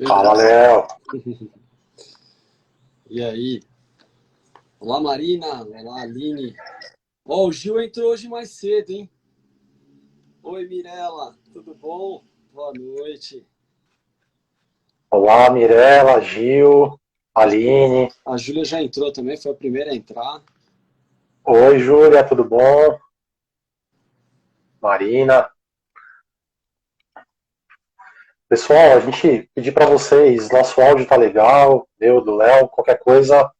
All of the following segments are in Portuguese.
Fala, Léo. E aí? Olá, Marina. Olá, Aline. Ó, o Gil entrou hoje mais cedo, hein? Oi, Mirela. Tudo bom? Boa noite. Olá, Mirela, Gil, Aline. A Júlia já entrou também, foi a primeira a entrar. Oi, Júlia, tudo bom? Marina. Pessoal, a gente pediu para vocês, nosso áudio tá legal, meu, do Léo, qualquer coisa,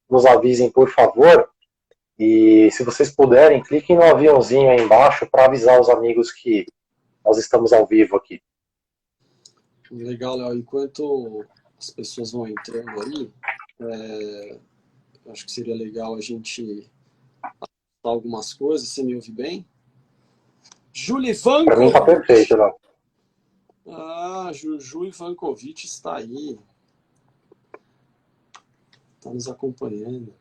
nos avisem, por favor. E se vocês puderem, cliquem no aviãozinho aí embaixo para avisar os amigos que nós estamos ao vivo aqui. Legal, Léo. Enquanto as pessoas vão entrando aí, acho que seria legal a gente falar algumas coisas. Você me ouve bem? Julie Para mim tá perfeito, Vankovic. Léo. Ah, Juju Ivankovic está aí. Está nos acompanhando.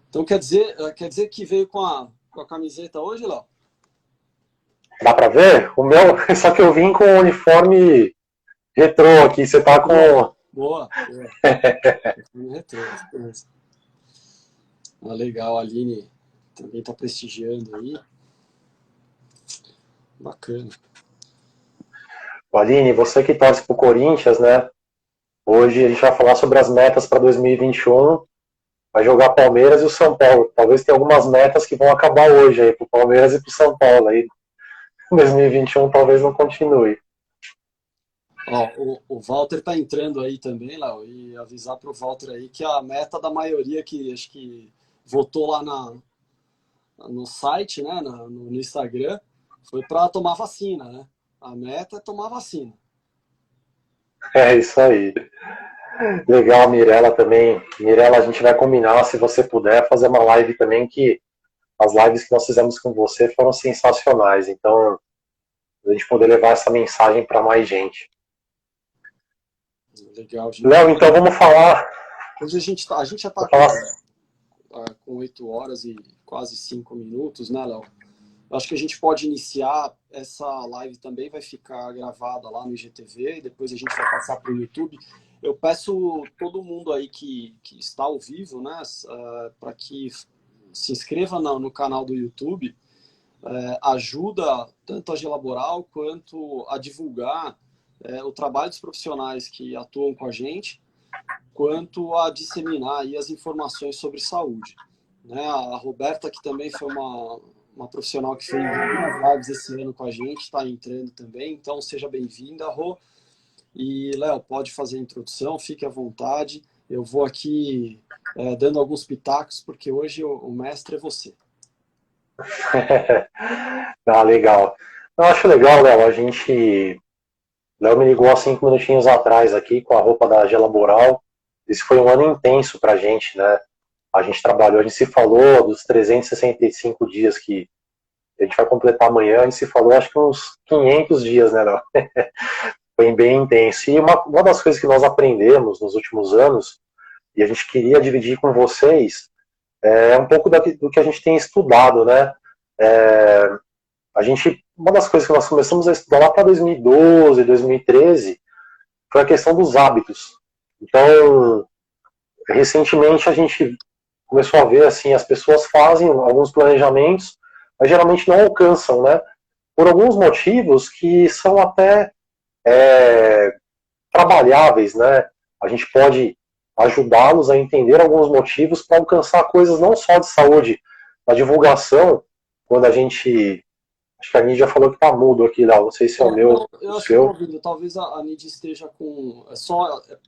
Então quer dizer que veio com a camiseta hoje, Léo? Dá para ver? O meu, só que eu vim com o uniforme retrô aqui, você tá Boa, com... boa, boa. Retrô. Ah, legal, a Aline também está prestigiando aí. Bacana. Aline, você que torce pro Corinthians, né? Hoje a gente vai falar sobre as metas para 2021. Vai jogar Palmeiras e o São Paulo. Talvez tenha algumas metas que vão acabar hoje aí pro Palmeiras e pro São Paulo. Aí 2021 talvez não continue. Ó, o Walter está entrando aí também, Léo, e avisar para o Walter aí que a meta da maioria que acho que votou lá no site, né, no Instagram, foi para tomar vacina, né? A meta é tomar vacina. É isso aí. Legal, Mirella também. Mirella, a gente vai combinar, se você puder, fazer uma live também, que as lives que nós fizemos com você foram sensacionais. Então, a gente poder levar essa mensagem para mais gente. Legal, gente. Léo, então vamos falar. Hoje a gente já está Vou falar. com 8 horas e quase 5 minutos, né, Léo? Acho que a gente pode iniciar essa live também, vai ficar gravada lá no IGTV, e depois a gente vai passar para o YouTube. Eu peço todo mundo aí que está ao vivo, né, para que se inscreva no canal do YouTube, ajuda tanto a Gelaboral quanto a divulgar o trabalho dos profissionais que atuam com a gente, quanto a disseminar aí as informações sobre saúde. Né? A Roberta, que também foi uma profissional que fez algumas lives esse ano com a gente, está entrando também, então seja bem-vinda, Rô. E, Léo, pode fazer a introdução, fique à vontade. Eu vou aqui dando alguns pitacos, porque hoje o mestre é você. Ah, legal. Eu acho legal, Léo, a gente... Léo me ligou há 5 minutinhos atrás aqui com a roupa da Gelaboral. Esse foi um ano intenso pra gente, né? A gente trabalhou, a gente se falou dos 365 dias que a gente vai completar amanhã, a gente se falou acho que uns 500 dias, né, Léo? Foi bem intenso. E uma das coisas que nós aprendemos nos últimos anos, e a gente queria dividir com vocês, é um pouco do que a gente tem estudado, né? Uma das coisas que nós começamos a estudar lá para 2012, 2013, foi a questão dos hábitos. Então, recentemente a gente começou a ver assim, as pessoas fazem alguns planejamentos, mas geralmente não alcançam, né? Por alguns motivos que são até trabalháveis, né? A gente pode ajudá-los a entender alguns motivos para alcançar coisas não só de saúde, na divulgação, quando a gente... Acho que a Nídia falou que tá mudo aqui, Léo. Não sei se é o meu, Não, o eu acho que eu estou seu. ouvindo. Talvez a Nid esteja com.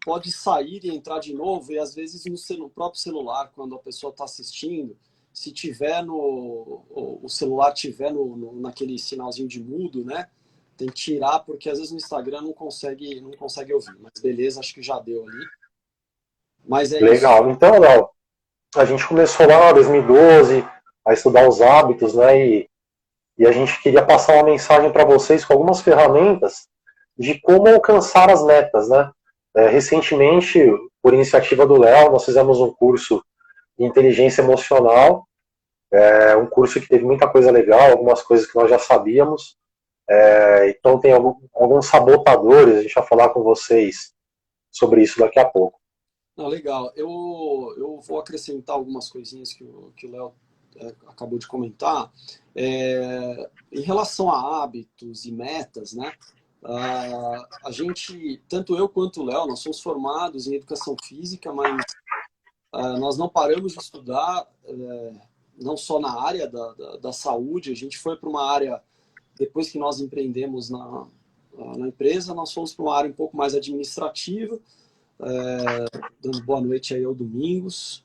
Pode sair e entrar de novo, e às vezes no próprio celular, quando a pessoa está assistindo, se tiver o celular tiver naquele sinalzinho de mudo, né? Tem que tirar, porque às vezes no Instagram não consegue ouvir. Mas beleza, acho que já deu ali. Mas é isso. Legal. Então, Léo, a gente começou lá em 2012 a estudar os hábitos, né? E a gente queria passar uma mensagem para vocês com algumas ferramentas de como alcançar as metas, né? Recentemente, por iniciativa do Léo, nós fizemos um curso de inteligência emocional, um curso que teve muita coisa legal, algumas coisas que nós já sabíamos, Então tem alguns sabotadores, a gente vai falar com vocês sobre isso daqui a pouco. Não, legal. Eu vou acrescentar algumas coisinhas que o Léo acabou de comentar. Em relação a hábitos e metas, né? A gente, tanto eu quanto o Léo, nós somos formados em educação física, mas nós não paramos de estudar, não só na área da saúde, a gente foi para uma área, depois que nós empreendemos na empresa, nós fomos para uma área um pouco mais administrativa, dando boa noite aí ao Domingos.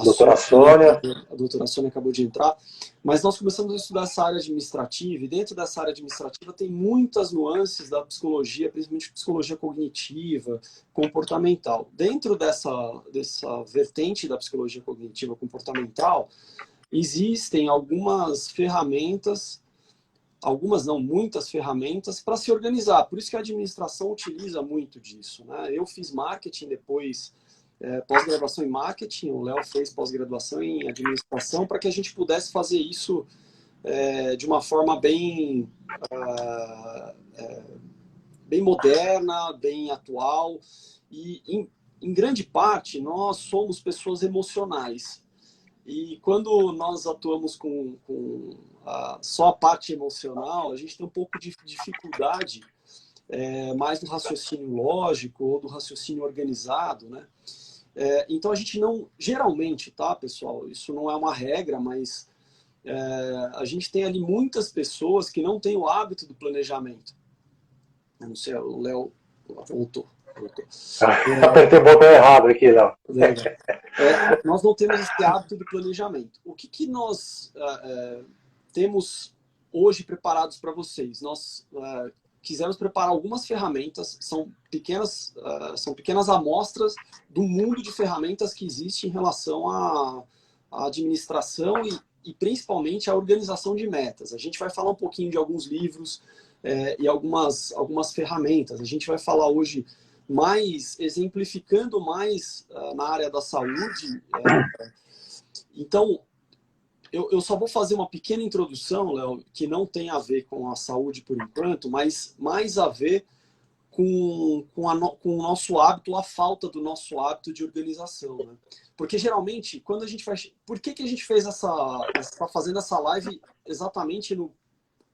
Doutora Sônia. A doutora Sônia acabou de entrar, mas nós começamos a estudar essa área administrativa, e dentro dessa área administrativa tem muitas nuances da psicologia, principalmente psicologia cognitiva, comportamental. Dentro dessa vertente da psicologia cognitiva comportamental, existem algumas ferramentas, algumas não, muitas ferramentas para se organizar. Por isso que a administração utiliza muito disso, né? Eu fiz marketing depois, pós-graduação em marketing, o Léo fez pós-graduação em administração, para que a gente pudesse fazer isso de uma forma bem moderna, bem atual, e em grande parte nós somos pessoas emocionais. E quando nós atuamos com só a parte emocional, a gente tem um pouco de dificuldade mais do raciocínio lógico ou do raciocínio organizado, né? Então a gente não, geralmente, tá, pessoal, isso não é uma regra, mas a gente tem ali muitas pessoas que não têm o hábito do planejamento. Eu não sei, o Léo voltou. Apertei o botão errado aqui, Léo. Nós não temos esse hábito do planejamento. O que nós temos hoje preparados para vocês? Nós quisemos preparar algumas ferramentas, são pequenas amostras do mundo de ferramentas que existe em relação à administração e principalmente à organização de metas. A gente vai falar um pouquinho de alguns livros e algumas ferramentas. A gente vai falar hoje mais, exemplificando mais na área da saúde. Então, eu só vou fazer uma pequena introdução, Léo, que não tem a ver com a saúde por enquanto, mas mais a ver com o nosso hábito, a falta do nosso hábito de organização, né? Porque geralmente, quando a gente faz... Por que a gente fez está fazendo essa live exatamente no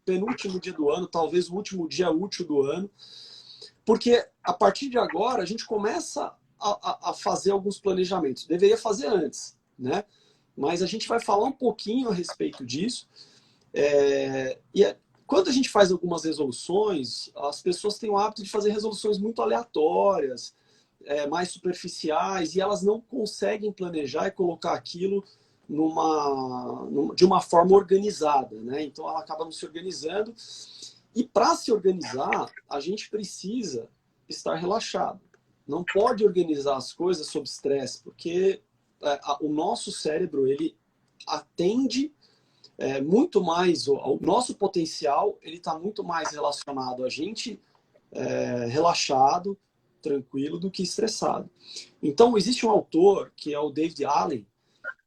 penúltimo dia do ano, talvez o último dia útil do ano? Porque a partir de agora a gente começa a fazer alguns planejamentos. Deveria fazer antes, né? Mas a gente vai falar um pouquinho a respeito disso. Quando a gente faz algumas resoluções, as pessoas têm o hábito de fazer resoluções muito aleatórias, mais superficiais, e elas não conseguem planejar e colocar aquilo de uma forma organizada, né? Então ela acaba não se organizando. E para se organizar, a gente precisa estar relaxado. Não pode organizar as coisas sob estresse, porque o nosso cérebro, ele atende muito mais, o nosso potencial, ele está muito mais relacionado a gente relaxado, tranquilo, do que estressado. Então, existe um autor, que é o David Allen,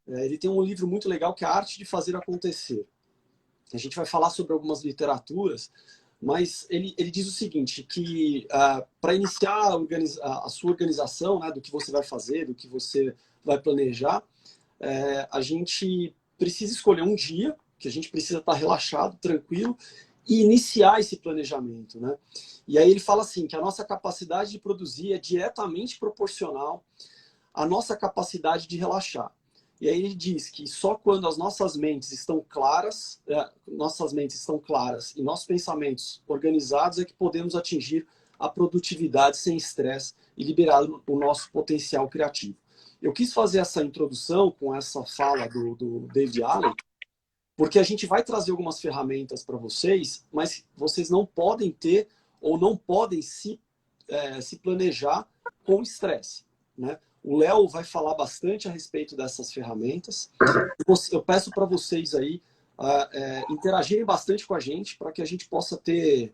ele tem um livro muito legal, que é A Arte de Fazer Acontecer. A gente vai falar sobre algumas literaturas, mas ele diz o seguinte, que para iniciar a sua organização, né, do que você vai fazer, do que você vai planejar, a gente precisa escolher um dia, que a gente precisa estar relaxado, tranquilo, e iniciar esse planejamento, né? E aí ele fala assim, que a nossa capacidade de produzir é diretamente proporcional à nossa capacidade de relaxar. E aí ele diz que só quando as nossas mentes estão claras, e nossos pensamentos organizados, é que podemos atingir a produtividade sem estresse e liberar o nosso potencial criativo. Eu quis fazer essa introdução com essa fala do David Allen, porque a gente vai trazer algumas ferramentas para vocês, mas vocês não podem ter ou não podem se planejar com estresse, né? O Léo vai falar bastante a respeito dessas ferramentas. Eu peço para vocês aí interagirem bastante com a gente, para que a gente possa ter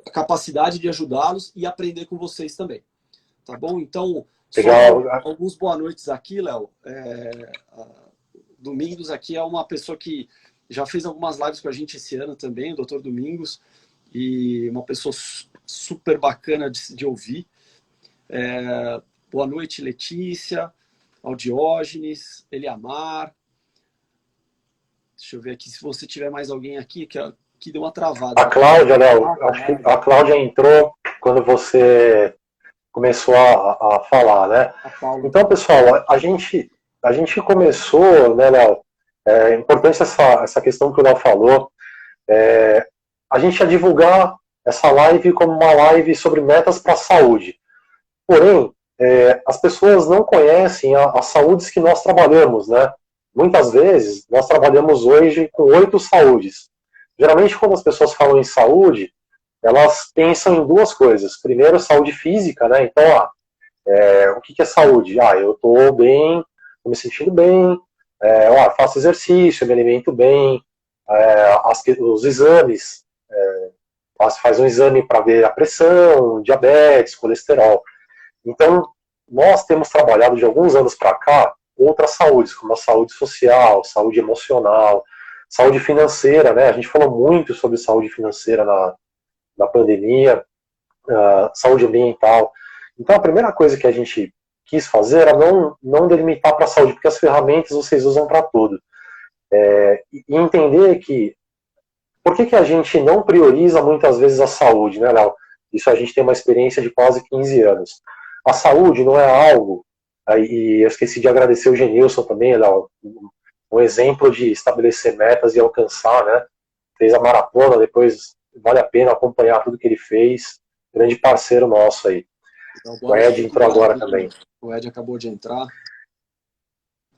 a capacidade de ajudá-los e aprender com vocês também. Tá bom? Então, só alguns boa noites aqui, Léo. Domingos aqui é uma pessoa que já fez algumas lives com a gente esse ano também, o Dr. Domingos, e uma pessoa super bacana de ouvir. Boa noite, Letícia, ao Diógenes, Eliamar. Deixa eu ver aqui se você tiver mais alguém aqui que deu uma travada. A Cláudia, Léo, acho que a Cláudia entrou quando você começou a falar, né? Então, pessoal, a gente começou, né, Léo? É importante essa questão que o Léo falou. A gente ia divulgar essa live como uma live sobre metas para a saúde. Porém, as pessoas não conhecem as saúdes que nós trabalhamos, né? Muitas vezes, nós trabalhamos hoje com 8 saúdes. Geralmente, quando as pessoas falam em saúde, elas pensam em duas coisas. Primeiro, saúde física, né? Então, o que é saúde? Eu estou bem, estou me sentindo bem, faço exercício, me alimento bem, os exames, faz um exame para ver a pressão, diabetes, colesterol. Então, nós temos trabalhado de alguns anos para cá outras saúdes, como a saúde social, saúde emocional, saúde financeira, né? A gente falou muito sobre saúde financeira na pandemia, saúde ambiental. Então, a primeira coisa que a gente quis fazer era não delimitar para a saúde, porque as ferramentas vocês usam para tudo. E entender que por que a gente não prioriza muitas vezes a saúde, né, Léo? Isso a gente tem uma experiência de quase 15 anos. A saúde não é algo, e eu esqueci de agradecer o Genilson também, Léo, um exemplo de estabelecer metas e alcançar, né? Fez a maratona, depois vale a pena acompanhar tudo que ele fez. Grande parceiro nosso aí. O Ed entrou agora também. O Ed acabou de entrar.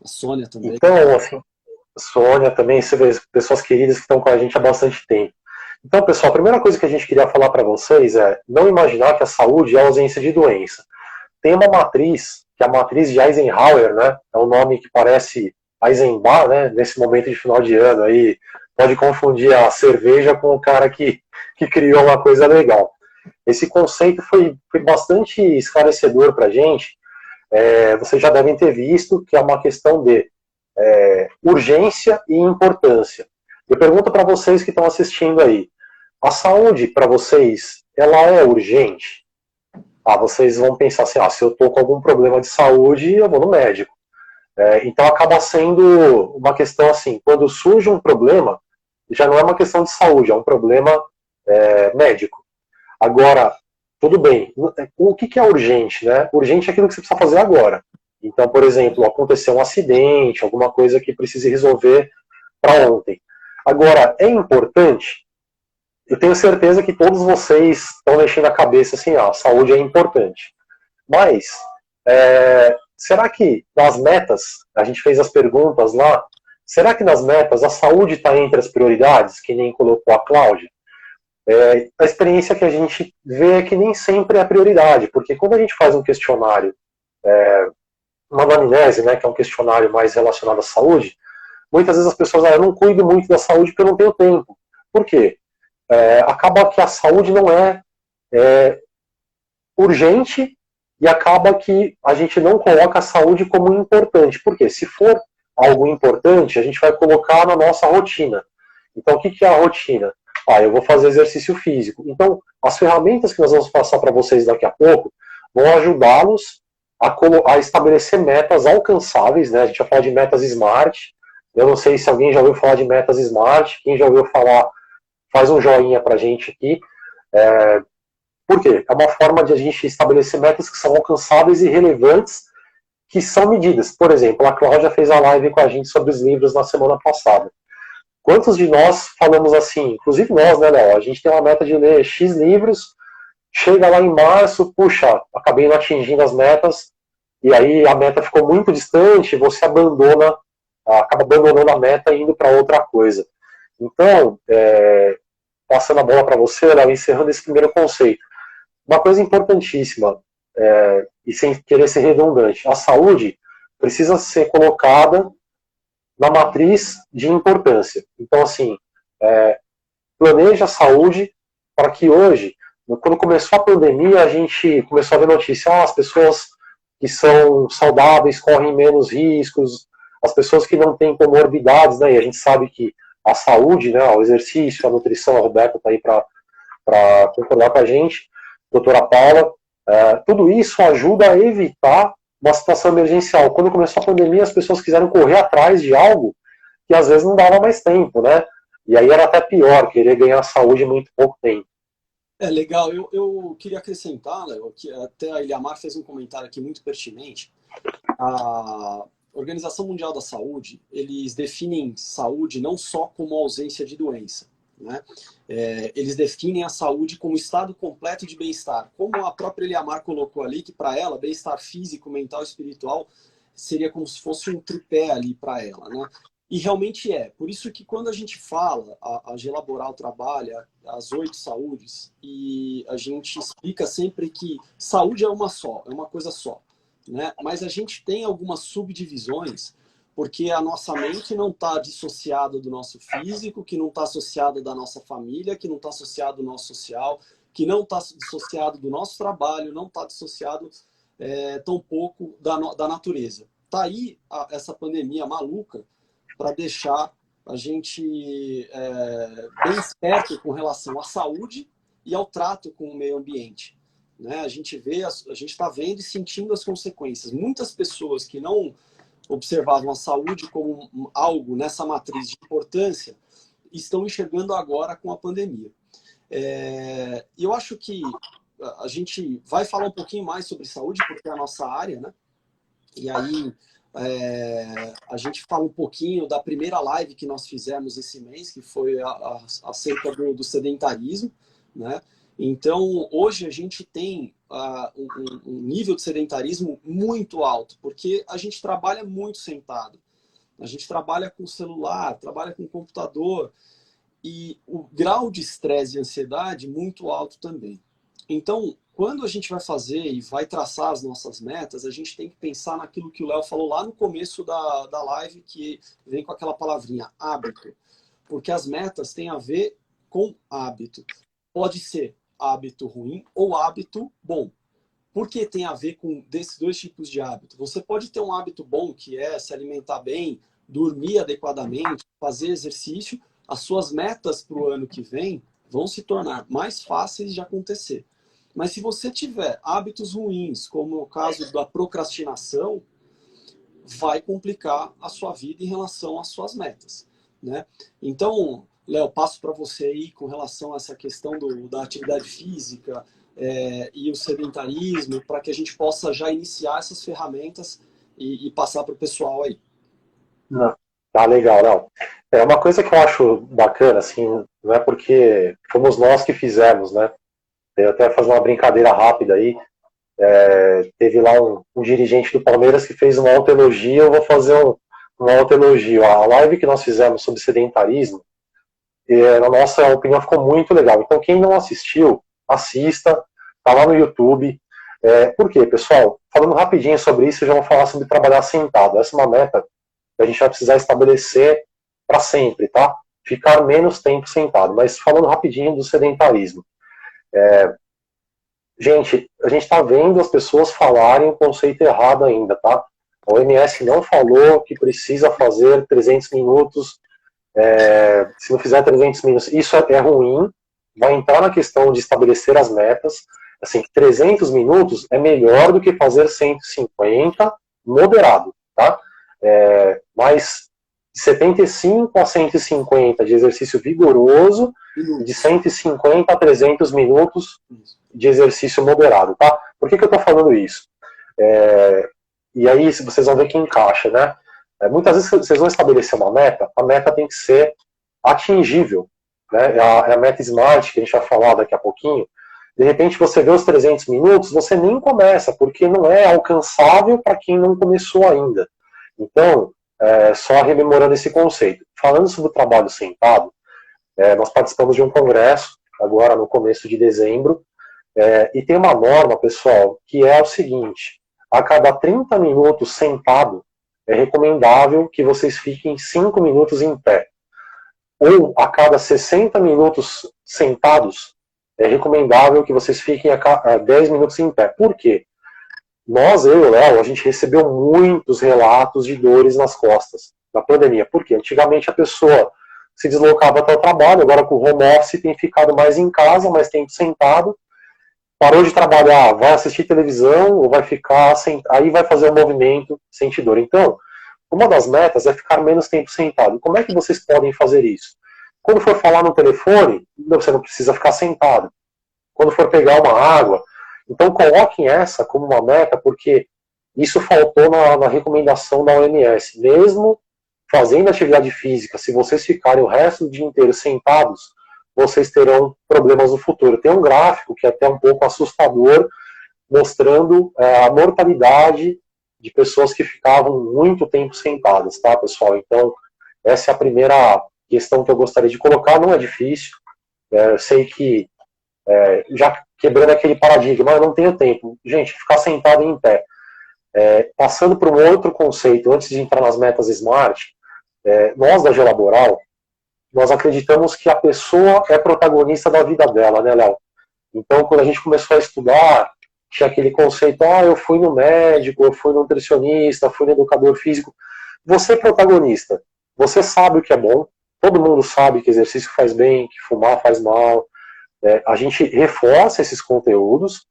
A Sônia também. Então, assim, Sônia também, você vê pessoas queridas que estão com a gente há bastante tempo. Então, pessoal, a primeira coisa que a gente queria falar para vocês é não imaginar que a saúde é a ausência de doença. Tem uma matriz, que é a matriz de Eisenhower, né? É um nome que parece Eisenbach, né? Nesse momento de final de ano aí, pode confundir a cerveja com o cara que criou uma coisa legal. Esse conceito foi bastante esclarecedor para a gente. Vocês já devem ter visto que é uma questão de urgência e importância. Eu pergunto para vocês que estão assistindo aí, a saúde para vocês, ela é urgente? Vocês vão pensar assim, se eu estou com algum problema de saúde, eu vou no médico. Então acaba sendo uma questão assim, quando surge um problema, já não é uma questão de saúde, é um problema médico. Agora, tudo bem, o que é urgente, né? Urgente é aquilo que você precisa fazer agora. Então, por exemplo, aconteceu um acidente, alguma coisa que precise resolver para ontem. Agora, é importante, eu tenho certeza que todos vocês estão mexendo a cabeça assim, a saúde é importante. Mas, será que nas metas, a gente fez as perguntas lá, será que nas metas a saúde está entre as prioridades, que nem colocou a Cláudia? A experiência que a gente vê é que nem sempre é a prioridade, porque quando a gente faz um questionário, uma anamnese, né, que é um questionário mais relacionado à saúde, muitas vezes as pessoas eu não cuido muito da saúde porque eu não tenho tempo. Por quê? Acaba que a saúde não é urgente e acaba que a gente não coloca a saúde como importante. Por quê? Se for algo importante, a gente vai colocar na nossa rotina. Então, o que é a rotina? Eu vou fazer exercício físico. Então, as ferramentas que nós vamos passar para vocês daqui a pouco vão ajudá-los a estabelecer metas alcançáveis, né? A gente vai falar de metas SMART. Eu não sei se alguém já ouviu falar de metas SMART. Quem já ouviu falar, faz um joinha para a gente aqui. Por quê? É uma forma de a gente estabelecer metas que são alcançáveis e relevantes, que são medidas. Por exemplo, a Cláudia fez a live com a gente sobre os livros na semana passada. Quantos de nós falamos assim, inclusive nós, né, Léo? A gente tem uma meta de ler X livros, chega lá em março, puxa, acabei não atingindo as metas, e aí a meta ficou muito distante, você acaba abandonando a meta e indo para outra coisa. Então, passando a bola para você, Léo, encerrando esse primeiro conceito. Uma coisa importantíssima, e sem querer ser redundante, a saúde precisa ser colocada na matriz de importância. Então, assim, planeja a saúde para que hoje, quando começou a pandemia, a gente começou a ver notícia, as pessoas que são saudáveis correm menos riscos, as pessoas que não têm comorbidades, né, e a gente sabe que a saúde, né, o exercício, a nutrição, a Roberta está aí para concordar com a gente, doutora Paula, tudo isso ajuda a evitar uma situação emergencial. Quando começou a pandemia, as pessoas quiseram correr atrás de algo que às vezes não dava mais tempo, né? E aí era até pior, querer ganhar saúde em muito pouco tempo. Legal. Eu queria acrescentar, Léo, que até a Eliamar fez um comentário aqui muito pertinente. A Organização Mundial da Saúde, eles definem saúde não só como ausência de doença, né? Eles definem a saúde como estado completo de bem-estar. Como a própria Eliamar colocou ali, que para ela, bem-estar físico, mental e espiritual seria como se fosse um tripé ali para ela, né? E realmente é. Por isso que quando a gente fala, a Gelaboral trabalha as 8 saúdes, e a gente explica sempre que saúde é uma só, é uma coisa só, né? Mas a gente tem algumas subdivisões, porque a nossa mente não está dissociada do nosso físico, que não está associada da nossa família, que não está associado do nosso social, que não está dissociado do nosso trabalho, não está dissociado tampouco da natureza. Está aí essa pandemia maluca para deixar a gente bem esperto com relação à saúde e ao trato com o meio ambiente, né? A gente está vendo e sentindo as consequências. Muitas pessoas que não observavam a saúde como algo nessa matriz de importância estão enxergando agora com a pandemia. E eu acho que a gente vai falar um pouquinho mais sobre saúde, porque é a nossa área, né? E aí a gente fala um pouquinho da primeira live que nós fizemos esse mês, que foi acerca do sedentarismo, né? Então, hoje a gente tem um nível de sedentarismo muito alto, porque a gente trabalha muito sentado. A gente trabalha com celular, trabalha com computador, e o grau de estresse e ansiedade muito alto também. Então, quando a gente vai fazer e vai traçar as nossas metas, a gente tem que pensar naquilo que o Léo falou lá no começo da live, que vem com aquela palavrinha, hábito. Porque as metas têm a ver com hábito. Pode ser hábito ruim ou hábito bom. Por que tem a ver com desses dois tipos de hábito? Você pode ter um hábito bom, que é se alimentar bem, dormir adequadamente, fazer exercício. As suas metas para o ano que vem vão se tornar mais fáceis de acontecer. Mas se você tiver hábitos ruins, como o caso da procrastinação, vai complicar a sua vida em relação às suas metas, né? Então, Léo, passo para você aí com relação a essa questão da atividade física e o sedentarismo, para que a gente possa já iniciar essas ferramentas e passar para o pessoal aí. Não. Tá legal, não. É uma coisa que eu acho bacana, assim, não é porque fomos nós que fizemos, né? Eu até fazer uma brincadeira rápida aí. Teve lá um dirigente do Palmeiras que fez uma autoelogia, eu vou fazer um autoelogio. A live que nós fizemos sobre sedentarismo, na nossa opinião, ficou muito legal. Então, quem não assistiu, assista, tá lá no YouTube. Por quê, pessoal? Falando rapidinho sobre isso, já vou falar sobre trabalhar sentado. Essa é uma meta que a gente vai precisar estabelecer para sempre, tá? Ficar menos tempo sentado. Mas falando rapidinho do sedentarismo. Gente, a gente está vendo as pessoas falarem o conceito errado ainda, tá? A OMS não falou que precisa fazer 300 minutos, se não fizer 300 minutos, isso é ruim, vai entrar na questão de estabelecer as metas, assim, 300 minutos é melhor do que fazer 150, moderado, tá? Mas de 75 a 150 de exercício vigoroso, e de 150 a 300 minutos de exercício moderado, tá? Por que eu tô falando isso? E aí vocês vão ver que encaixa, né? Muitas vezes vocês vão estabelecer uma meta, a meta tem que ser atingível, né? É a meta SMART, que a gente vai falar daqui a pouquinho. De repente você vê os 300 minutos, você nem começa, porque não é alcançável para quem não começou ainda. Então, só rememorando esse conceito. Falando sobre o trabalho sentado, nós participamos de um congresso, agora no começo de dezembro, e tem uma norma, pessoal, que é o seguinte: a cada 30 minutos sentado, é recomendável que vocês fiquem 5 minutos em pé. Ou a cada 60 minutos sentados, é recomendável que vocês fiquem a 10 minutos em pé. Por quê? Nós, eu e o Léo, a gente recebeu muitos relatos de dores nas costas na pandemia. Por quê? Antigamente a pessoa se deslocava até o trabalho, agora com o home office tem ficado mais em casa, mais tempo sentado, parou de trabalhar, vai assistir televisão ou vai ficar, aí vai fazer um movimento, sentir dor. Então, uma das metas é ficar menos tempo sentado. Como é que vocês podem fazer isso? Quando for falar no telefone, você não precisa ficar sentado. Quando for pegar uma água, então coloquem essa como uma meta, porque isso faltou na recomendação da OMS. Mesmo fazendo atividade física, se vocês ficarem o resto do dia inteiro sentados, vocês terão problemas no futuro. Tem um gráfico que é até um pouco assustador, mostrando a mortalidade de pessoas que ficavam muito tempo sentadas, tá, pessoal? Então, essa é a primeira questão que eu gostaria de colocar. Não é difícil, eu sei que já quebrando aquele paradigma, eu não tenho tempo. Gente, ficar sentado em pé. Passando para um outro conceito, antes de entrar nas metas SMART, nós da Gelaboral, nós acreditamos que a pessoa é protagonista da vida dela, né, Léo? Então, quando a gente começou a estudar, tinha aquele conceito, eu fui no médico, eu fui no nutricionista, fui no educador físico. Você é protagonista. Você sabe o que é bom, todo mundo sabe que exercício faz bem, que fumar faz mal. A gente reforça esses conteúdos,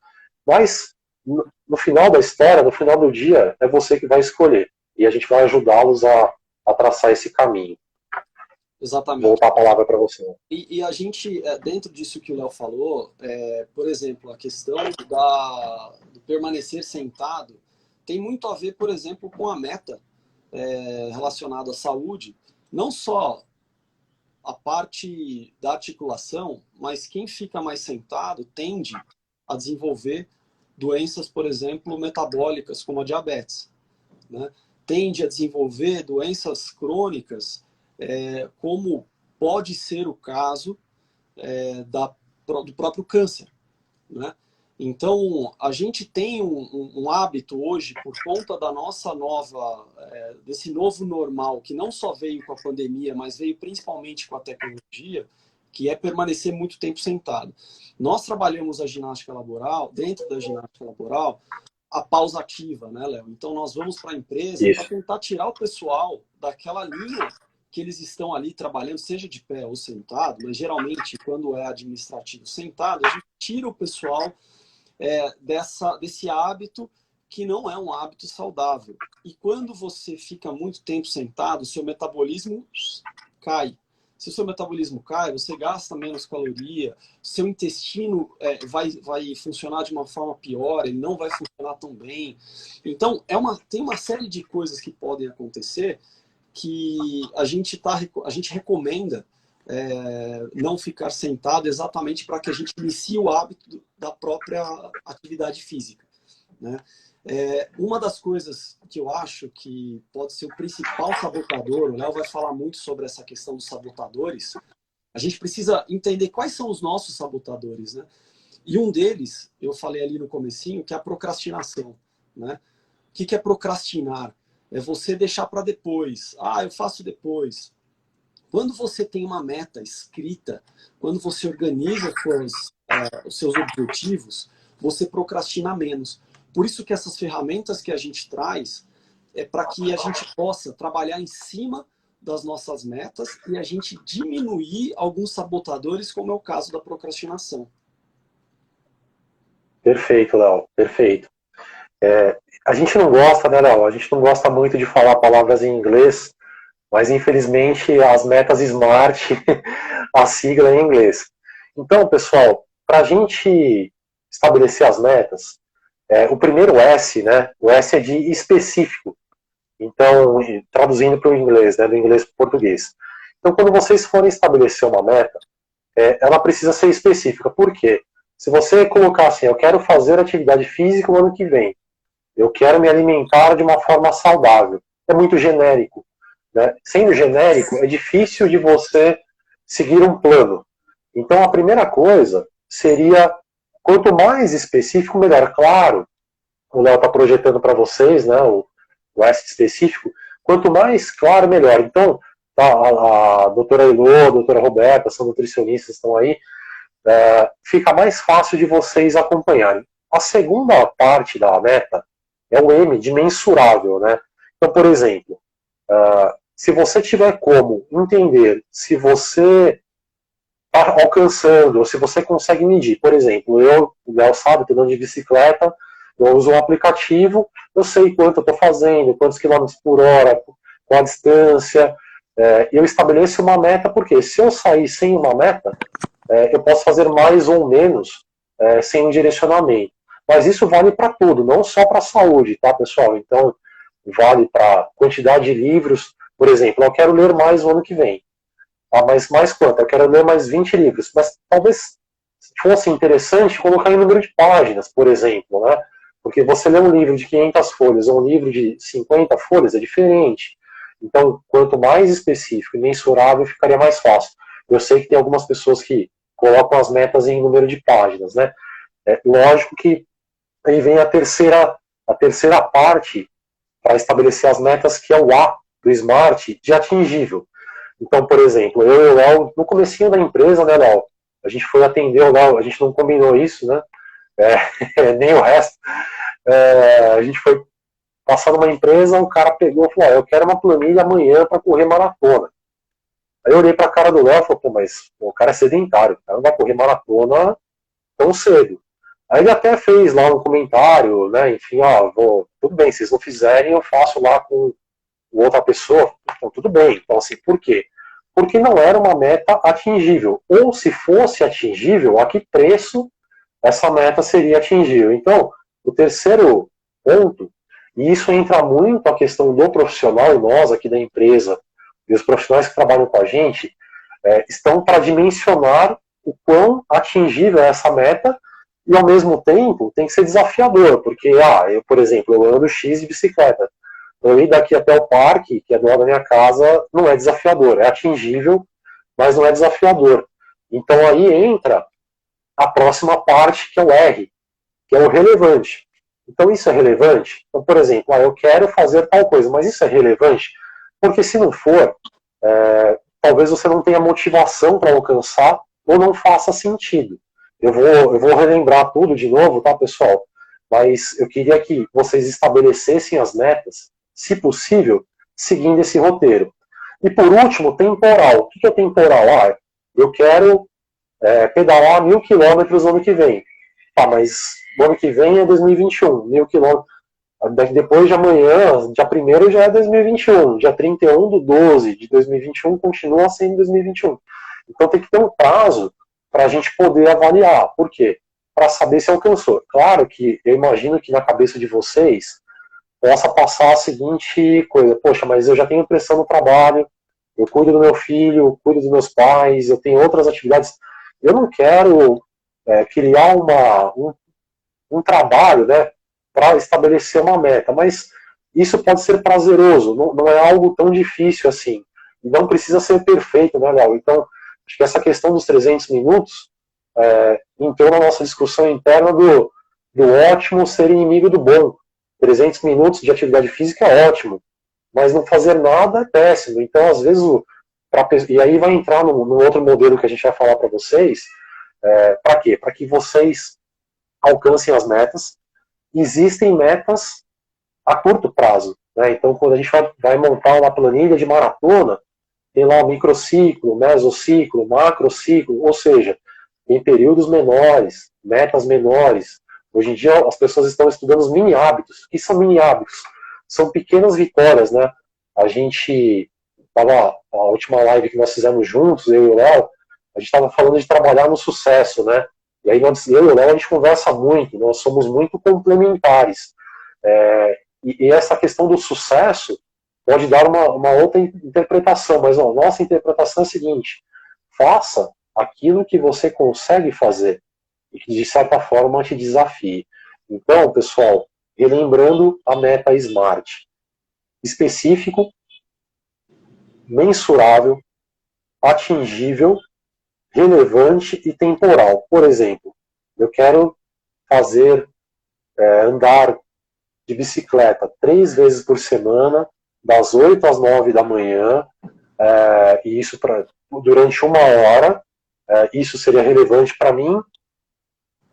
mas no final da história, no final do dia, é você que vai escolher. E a gente vai ajudá-los a traçar esse caminho. Exatamente. Vou voltar a palavra para você. E a gente, dentro disso que o Léo falou, por exemplo, a questão do permanecer sentado tem muito a ver, por exemplo, com a meta relacionada à saúde, não só a parte da articulação, mas quem fica mais sentado tende a desenvolver doenças, por exemplo, metabólicas, como a diabetes, né? Tende a desenvolver doenças crônicas, como pode ser o caso do próprio câncer, né? Então, a gente tem um hábito hoje, por conta da nossa desse novo normal, que não só veio com a pandemia, mas veio principalmente com a tecnologia, que é permanecer muito tempo sentado. Nós trabalhamos a ginástica laboral, dentro da ginástica laboral, a pausa ativa, né, Léo? Então, nós vamos para a empresa para tentar tirar o pessoal daquela linha que eles estão ali trabalhando, seja de pé ou sentado, mas geralmente, quando é administrativo sentado, a gente tira o pessoal desse hábito que não é um hábito saudável. E quando você fica muito tempo sentado, o seu metabolismo cai. Se o seu metabolismo cai, você gasta menos caloria, seu intestino vai funcionar de uma forma pior, ele não vai funcionar tão bem. Então, tem uma série de coisas que podem acontecer que a gente recomenda não ficar sentado exatamente para que a gente inicie o hábito da própria atividade física, né? Uma das coisas que eu acho que pode ser o principal sabotador, o Léo vai falar muito sobre essa questão dos sabotadores, a gente precisa entender quais são os nossos sabotadores, né? E um deles, eu falei ali no comecinho, que é a procrastinação, né? O que é procrastinar? É você deixar para depois. Eu faço depois. Quando você tem uma meta escrita, quando você organiza os seus objetivos, você procrastina menos. Por isso que essas ferramentas que a gente traz é para que a gente possa trabalhar em cima das nossas metas e a gente diminuir alguns sabotadores, como é o caso da procrastinação. Perfeito, Léo, perfeito. A gente não gosta, né, Léo? A gente não gosta muito de falar palavras em inglês, mas infelizmente as metas SMART, a sigla é em inglês. Então, pessoal, para a gente estabelecer as metas, o primeiro S, né? O S é de específico. Então, traduzindo para o inglês, né? Do inglês para o português. Então, quando vocês forem estabelecer uma meta, ela precisa ser específica. Por quê? Se você colocar assim, eu quero fazer atividade física no ano que vem, eu quero me alimentar de uma forma saudável, é muito genérico, né? Sendo genérico, é difícil de você seguir um plano. Então, a primeira coisa seria, quanto mais específico, melhor. Claro, o Léo está projetando para vocês, né, o S específico, quanto mais claro, melhor. Então, a doutora Elô, a doutora Roberta, são nutricionistas, estão aí, fica mais fácil de vocês acompanharem. A segunda parte da meta é o M, de mensurável, né? Então, por exemplo, se você tiver como entender se você está alcançando, ou se você consegue medir. Por exemplo, o Léo sabe, estou andando de bicicleta, eu uso um aplicativo, eu sei quanto eu estou fazendo, quantos quilômetros por hora, qual a distância, eu estabeleço uma meta, porque se eu sair sem uma meta, eu posso fazer mais ou menos sem um direcionamento. Mas isso vale para tudo, não só para a saúde, tá, pessoal? Então, vale para quantidade de livros. Por exemplo, eu quero ler mais o ano que vem. Ah, mas mais quanto? Eu quero ler mais 20 livros. Mas talvez fosse interessante colocar em número de páginas, por exemplo, né? Porque você lê um livro de 500 folhas ou um livro de 50 folhas é diferente. Então, quanto mais específico e mensurável, ficaria mais fácil. Eu sei que tem algumas pessoas que colocam as metas em número de páginas, né? Lógico que aí vem a terceira parte para estabelecer as metas, que é o A do SMART, de atingível. Então, por exemplo, eu e o Léo, no comecinho da empresa, né, Léo, a gente foi atender o Léo, a gente não combinou isso, né, nem o resto, a gente foi passar numa empresa, o cara pegou e falou, eu quero uma planilha amanhã para correr maratona. Aí eu olhei para a cara do Léo e falei, pô, mas o cara é sedentário, o cara não vai correr maratona tão cedo. Aí ele até fez lá um comentário, né, enfim, tudo bem, se vocês não fizerem, eu faço lá com outra pessoa, então tudo bem. Então, assim, por quê? Porque não era uma meta atingível. Ou se fosse atingível, a que preço essa meta seria atingível? Então, o terceiro ponto, e isso entra muito a questão do profissional, e nós aqui da empresa, e os profissionais que trabalham com a gente, estão para dimensionar o quão atingível é essa meta, e ao mesmo tempo tem que ser desafiador, porque, eu, por exemplo, eu ando X de bicicleta. Eu ir daqui até o parque, que é do lado da minha casa, não é desafiador. É atingível, mas não é desafiador. Então aí entra a próxima parte, que é o R, que é o relevante. Então isso é relevante? Então, por exemplo, eu quero fazer tal coisa, mas isso é relevante? Porque se não for, talvez você não tenha motivação para alcançar ou não faça sentido. Eu vou relembrar tudo de novo, tá, pessoal? Mas eu queria que vocês estabelecessem as metas, se possível, seguindo esse roteiro. E por último, temporal. O que é temporal? Eu quero pedalar 1.000 quilômetros no ano que vem. Tá, mas o ano que vem é 2021, 1.000 quilômetros. Depois de amanhã, dia 1º já é 2021, dia 31/12 de 2021 continua sendo 2021. Então tem que ter um prazo para a gente poder avaliar. Por quê? Para saber se alcançou. Claro que eu imagino que na cabeça de vocês possa passar a seguinte coisa: poxa, mas eu já tenho pressão no trabalho, eu cuido do meu filho, eu cuido dos meus pais, eu tenho outras atividades. Eu não quero criar um trabalho, né, para estabelecer uma meta, mas isso pode ser prazeroso, não é algo tão difícil assim. E não precisa ser perfeito, né, Léo? Então, acho que essa questão dos 300 minutos entrou na nossa discussão interna do ótimo ser inimigo do bom. 300 minutos de atividade física é ótimo, mas não fazer nada é péssimo. Então, às vezes, e aí vai entrar no outro modelo que a gente vai falar para vocês, para quê? Para que vocês alcancem as metas. Existem metas a curto prazo, né? Então, quando a gente vai montar uma planilha de maratona, tem lá o microciclo, mesociclo, macrociclo, ou seja, em períodos menores, metas menores. Hoje em dia as pessoas estão estudando os mini hábitos. O que são mini hábitos? São pequenas vitórias, né? A gente a última live que nós fizemos juntos, eu e o Léo, a gente estava falando de trabalhar no sucesso, né? E aí eu e o Léo, a gente conversa muito, nós somos muito complementares. E essa questão do sucesso pode dar uma outra interpretação, mas a nossa interpretação é a seguinte: faça aquilo que você consegue fazer e que de certa forma te desafie. Então, pessoal, relembrando a meta SMART: específico, mensurável, atingível, relevante e temporal. Por exemplo, eu quero andar de bicicleta 3 vezes por semana, das 8 às 9 da manhã, e isso durante 1 hora. Isso seria relevante para mim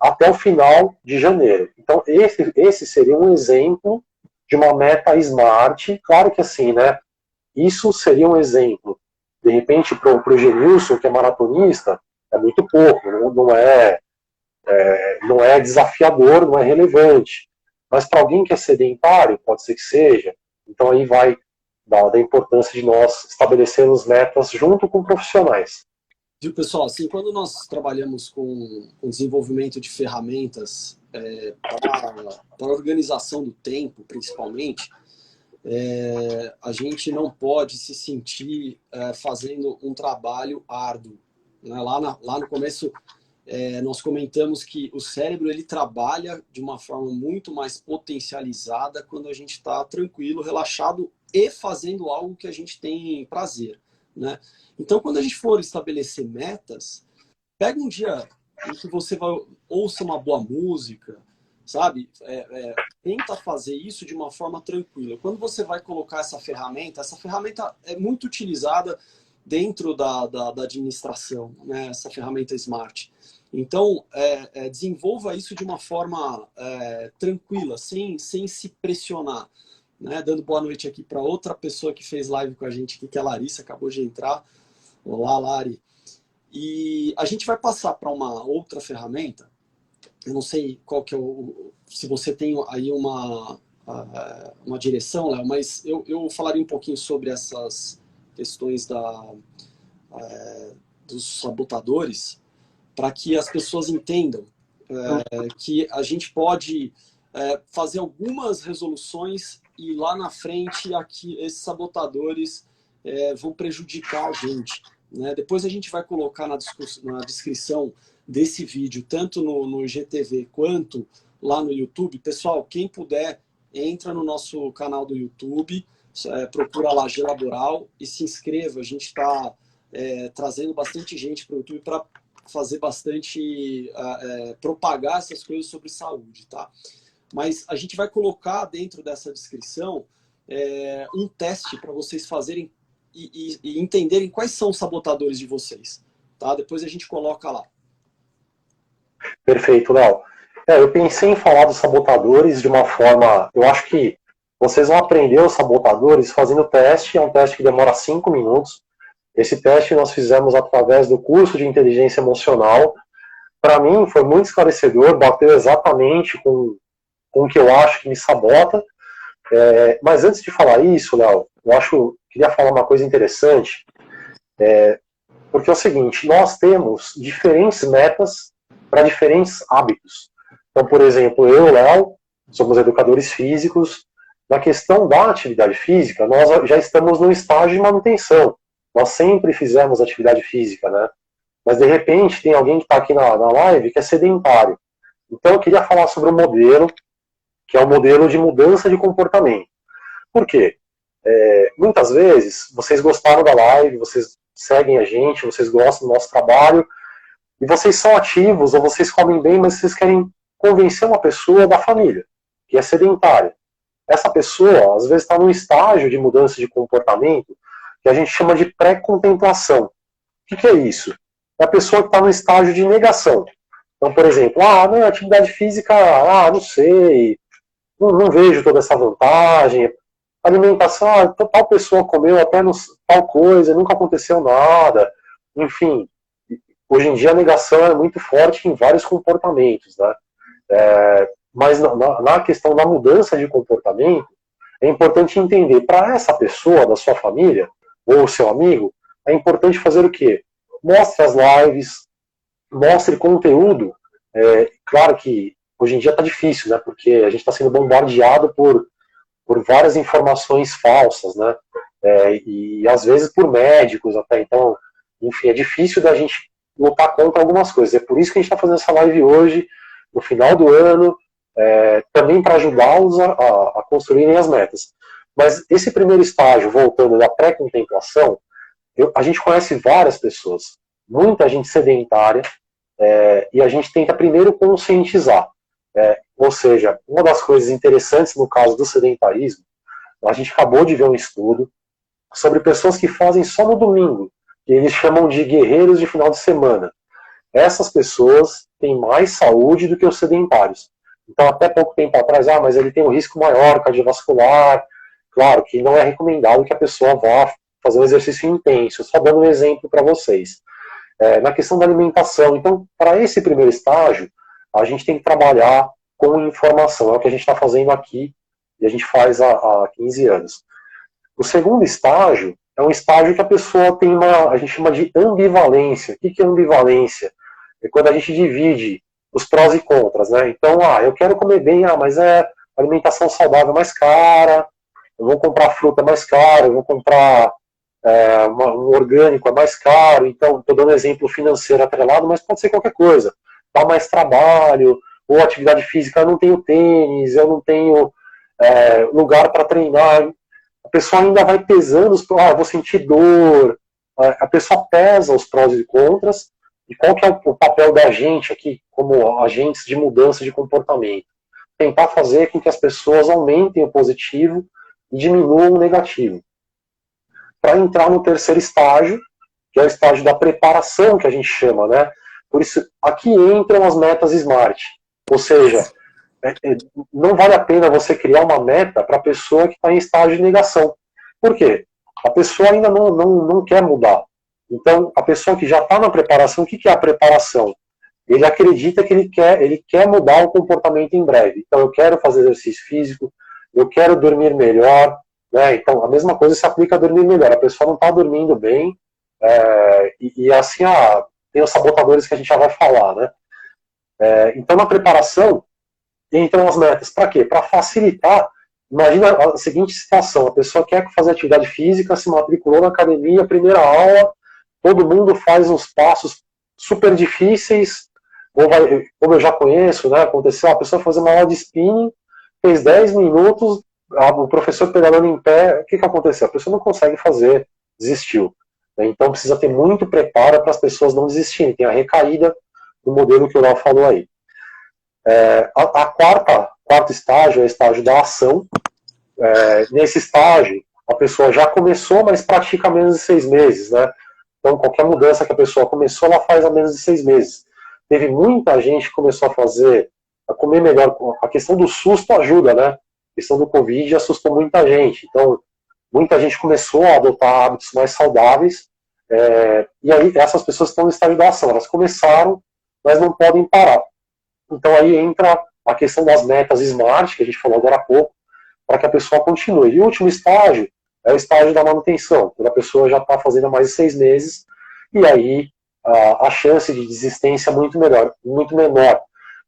até o final de janeiro. Então, esse seria um exemplo de uma meta SMART. Claro que assim, né? Isso seria um exemplo. De repente, para o Genilson, que é maratonista, é muito pouco, não é desafiador, não é relevante. Mas para alguém que é sedentário, pode ser que seja. Então aí vai da importância de nós estabelecermos metas junto com profissionais. Viu, pessoal? Assim, quando nós trabalhamos com desenvolvimento de ferramentas para a organização do tempo, principalmente, a gente não pode se sentir fazendo um trabalho árduo. Né? Lá no começo, nós comentamos que o cérebro ele trabalha de uma forma muito mais potencializada quando a gente está tranquilo, relaxado e fazendo algo que a gente tem prazer. Né? Então, quando a gente for estabelecer metas, pega um dia em que você ouça uma boa música, sabe? Tenta fazer isso de uma forma tranquila. Quando você vai colocar essa ferramenta é muito utilizada dentro da administração, né? Essa ferramenta Smart. Então, desenvolva isso de uma forma tranquila, sem se pressionar. Né? Dando boa noite aqui para outra pessoa que fez live com a gente aqui, que é a Larissa, acabou de entrar. Olá, Lari. E a gente vai passar para uma outra ferramenta. Eu não sei qual que é se você tem aí uma direção, Léo, mas eu falaria um pouquinho sobre essas questões dos sabotadores, para que as pessoas entendam que a gente pode fazer algumas resoluções e lá na frente aqui, esses sabotadores vão prejudicar a gente. Né? Depois a gente vai colocar na descrição desse vídeo, tanto no IGTV quanto lá no YouTube. Pessoal, quem puder, entra no nosso canal do YouTube, procura lá Gelaboral e se inscreva. A gente está trazendo bastante gente para o YouTube para fazer bastante, propagar essas coisas sobre saúde, tá? Mas a gente vai colocar dentro dessa descrição um teste para vocês fazerem e entenderem quais são os sabotadores de vocês, tá? Depois a gente coloca lá. Perfeito, Léo. Eu pensei em falar dos sabotadores de uma forma... Eu acho que vocês vão aprender os sabotadores fazendo teste. É um teste que demora 5 minutos. Esse teste nós fizemos através do curso de inteligência emocional. Para mim foi muito esclarecedor, bateu exatamente com o que eu acho que me sabota. Mas antes de falar isso, Léo, queria falar uma coisa interessante, porque é o seguinte, nós temos diferentes metas para diferentes hábitos. Então, por exemplo, eu e o Léo somos educadores físicos. Na questão da atividade física, nós já estamos no estágio de manutenção. Nós sempre fizemos atividade física, né? Mas de repente tem alguém que está aqui na live que é sedentário. Então eu queria falar sobre um modelo, que é o modelo de mudança de comportamento. Por quê? Muitas vezes vocês gostaram da live, vocês seguem a gente, vocês gostam do nosso trabalho, e vocês são ativos, ou vocês comem bem, mas vocês querem convencer uma pessoa da família, que é sedentária. Essa pessoa, às vezes, está num estágio de mudança de comportamento que a gente chama de pré-contemplação. O que é isso? É a pessoa que está no estágio de negação. Então, por exemplo, não, atividade física, não sei, não vejo toda essa vantagem. Alimentação, tal pessoa comeu até tal coisa, nunca aconteceu nada. Enfim, hoje em dia a negação é muito forte em vários comportamentos, né? Mas na questão da mudança de comportamento, é importante entender, para essa pessoa da sua família, ou seu amigo, é importante fazer o quê? Mostre as lives, mostre conteúdo. Claro que hoje em dia está difícil, né? Porque a gente está sendo bombardeado por várias informações falsas, né? E às vezes por médicos até. Então, enfim, é difícil da gente lutar contra algumas coisas. É por isso que a gente está fazendo essa live hoje, no final do ano, também para ajudá-los a construírem as metas. Mas esse primeiro estágio, voltando da pré-contemplação, a gente conhece várias pessoas, muita gente sedentária, e a gente tenta primeiro conscientizar. Ou seja, uma das coisas interessantes no caso do sedentarismo, a gente acabou de ver um estudo sobre pessoas que fazem só no domingo, que eles chamam de guerreiros de final de semana. Essas pessoas têm mais saúde do que os sedentários. Então, até pouco tempo atrás, mas ele tem um risco maior cardiovascular. Claro que não é recomendado que a pessoa vá fazer um exercício intenso, só dando um exemplo para vocês. Na questão da alimentação, então, para esse primeiro estágio, a gente tem que trabalhar com informação, é o que a gente está fazendo aqui, e a gente faz há 15 anos. O segundo estágio é um estágio que a pessoa tem a gente chama de ambivalência. O que é ambivalência? É quando a gente divide os prós e contras, né? Então, eu quero comer bem, mas alimentação saudável mais cara, eu vou comprar fruta mais cara, eu vou comprar um orgânico é mais caro, então estou dando exemplo financeiro atrelado, mas pode ser qualquer coisa. Dá mais trabalho, ou atividade física, eu não tenho tênis, eu não tenho lugar para treinar. A pessoa ainda vai pesando os prós, vou sentir dor. A pessoa pesa os prós e contras, e qual que é o papel da gente aqui, como agentes de mudança de comportamento? Tentar fazer com que as pessoas aumentem o positivo e diminuam o negativo. Para entrar no terceiro estágio, que é o estágio da preparação, que a gente chama, né? Por isso, aqui entram as metas SMART. Ou seja, não vale a pena você criar uma meta para a pessoa que está em estágio de negação. Por quê? A pessoa ainda não quer mudar. Então, a pessoa que já está na preparação, o que é a preparação? Ele acredita que ele quer mudar o comportamento em breve. Então, eu quero fazer exercício físico, eu quero dormir melhor, né? Então, a mesma coisa se aplica a dormir melhor. A pessoa não está dormindo bem, e assim, tem os sabotadores que a gente já vai falar, né? Então, na preparação, entram as metas. Para quê? Para facilitar. Imagina a seguinte situação: a pessoa quer fazer atividade física, se matriculou na academia, primeira aula, todo mundo faz uns passos super difíceis, como eu já conheço, né? Aconteceu, a pessoa fazer uma aula de spinning, fez 10 minutos, o professor pedalando em pé, o que aconteceu? A pessoa não consegue fazer, desistiu. Então precisa ter muito preparo para as pessoas não desistirem. Tem a recaída do modelo que o Léo falou aí. Quarto estágio é o estágio da ação. Nesse estágio, a pessoa já começou, mas pratica há menos de 6 meses, né? Então, qualquer mudança que a pessoa começou, ela faz há menos de 6 meses. Teve muita gente que começou a comer melhor. A questão do susto ajuda, né? A questão do Covid assustou muita gente. Então, muita gente começou a adotar hábitos mais saudáveis. E aí, essas pessoas estão no estágio da ação. Elas começaram, mas não podem parar. Então, aí entra a questão das metas SMART, que a gente falou agora há pouco, para que a pessoa continue. E o último estágio é o estágio da manutenção, quando a pessoa já está fazendo há mais de 6 meses, e aí a chance de desistência é muito menor.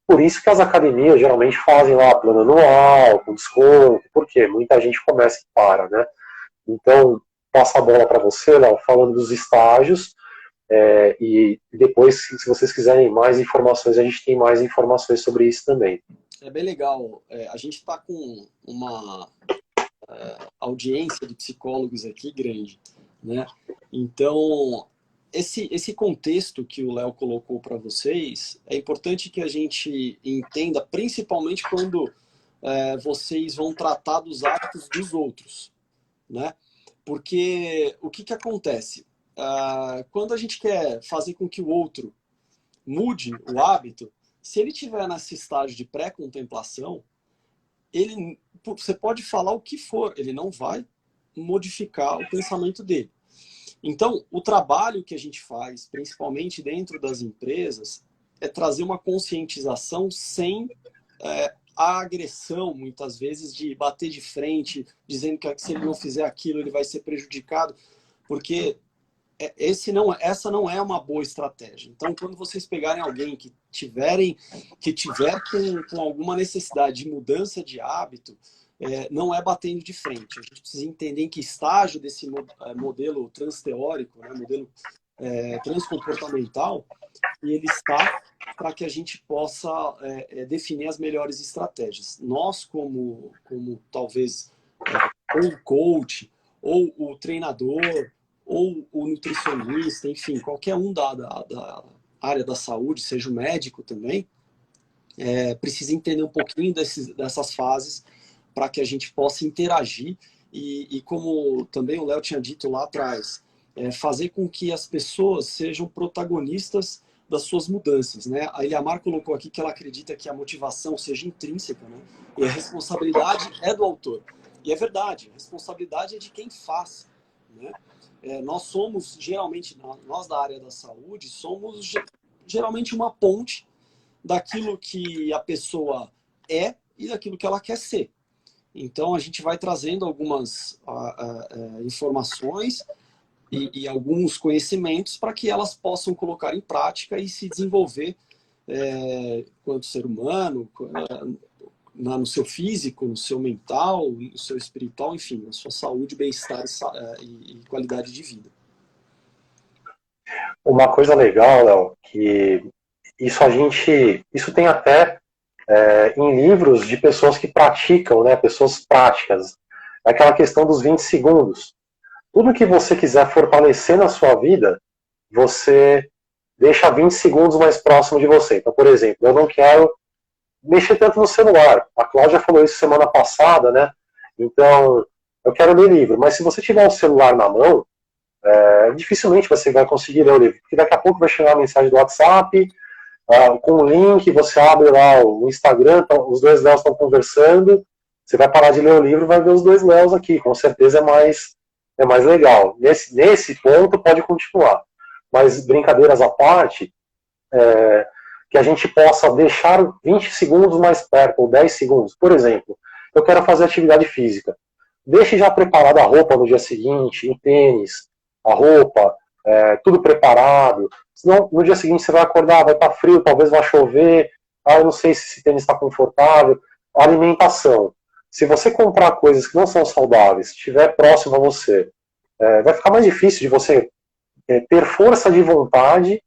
Por isso que as academias geralmente fazem lá plano anual, com desconto, porque muita gente começa e para, né? Então, passo a bola para você, Léo, falando dos estágios, e depois, se vocês quiserem mais informações, a gente tem mais informações sobre isso também. É bem legal. A gente está com uma audiência de psicólogos aqui grande, né? Então, esse contexto que o Léo colocou para vocês, é importante que a gente entenda, principalmente quando vocês vão tratar dos hábitos dos outros, né? Porque o que acontece? Quando a gente quer fazer com que o outro mude o hábito, se ele estiver nesse estágio de pré-contemplação, você pode falar o que for, ele não vai modificar o pensamento dele. Então, o trabalho que a gente faz, principalmente dentro das empresas, é trazer uma conscientização sem a agressão, muitas vezes, de bater de frente, dizendo que se ele não fizer aquilo, ele vai ser prejudicado, porque essa não é uma boa estratégia. Então, quando vocês pegarem alguém que tiver com alguma necessidade de mudança de hábito, não é batendo de frente. A gente precisa entender em que estágio desse modelo transteórico, né, modelo transcomportamental, e ele está, para que a gente possa definir as melhores estratégias. Nós, como talvez ou o coach, ou o treinador, ou o nutricionista, enfim, qualquer um da área da saúde, seja o médico também, precisa entender um pouquinho dessas fases para que a gente possa interagir e como também o Léo tinha dito lá atrás, fazer com que as pessoas sejam protagonistas das suas mudanças, né? A Eliamar colocou aqui que ela acredita que a motivação seja intrínseca, né? E a responsabilidade é do autor. E é verdade, a responsabilidade é de quem faz, né? Nós somos, geralmente, nós da área da saúde, somos geralmente uma ponte daquilo que a pessoa é e daquilo que ela quer ser. Então, a gente vai trazendo algumas informações e alguns conhecimentos para que elas possam colocar em prática e se desenvolver quanto ser humano, no seu físico, no seu mental, no seu espiritual, enfim, na sua saúde, bem-estar e qualidade de vida. Uma coisa legal, Léo, que isso tem até em livros de pessoas que praticam, né, pessoas práticas, é aquela questão dos 20 segundos. Tudo que você quiser fortalecer na sua vida, você deixa 20 segundos mais próximo de você. Então, por exemplo, eu não quero mexer tanto no celular. A Cláudia falou isso semana passada, né? Então, eu quero ler livro, mas se você tiver o celular na mão, dificilmente você vai conseguir ler o livro, porque daqui a pouco vai chegar uma mensagem do WhatsApp, com o link, você abre lá o Instagram, os dois Léos estão conversando, você vai parar de ler o livro e vai ver os dois Léos aqui, com certeza é mais legal. Nesse ponto pode continuar. Mas brincadeiras à parte, que a gente possa deixar 20 segundos mais perto, ou 10 segundos. Por exemplo, eu quero fazer atividade física. Deixe já preparada a roupa no dia seguinte, em tênis, a roupa, tudo preparado. Senão, no dia seguinte você vai acordar, vai estar frio, talvez vai chover, eu não sei se esse tênis está confortável. A alimentação. Se você comprar coisas que não são saudáveis, estiver próximo a você, vai ficar mais difícil de você ter força de vontade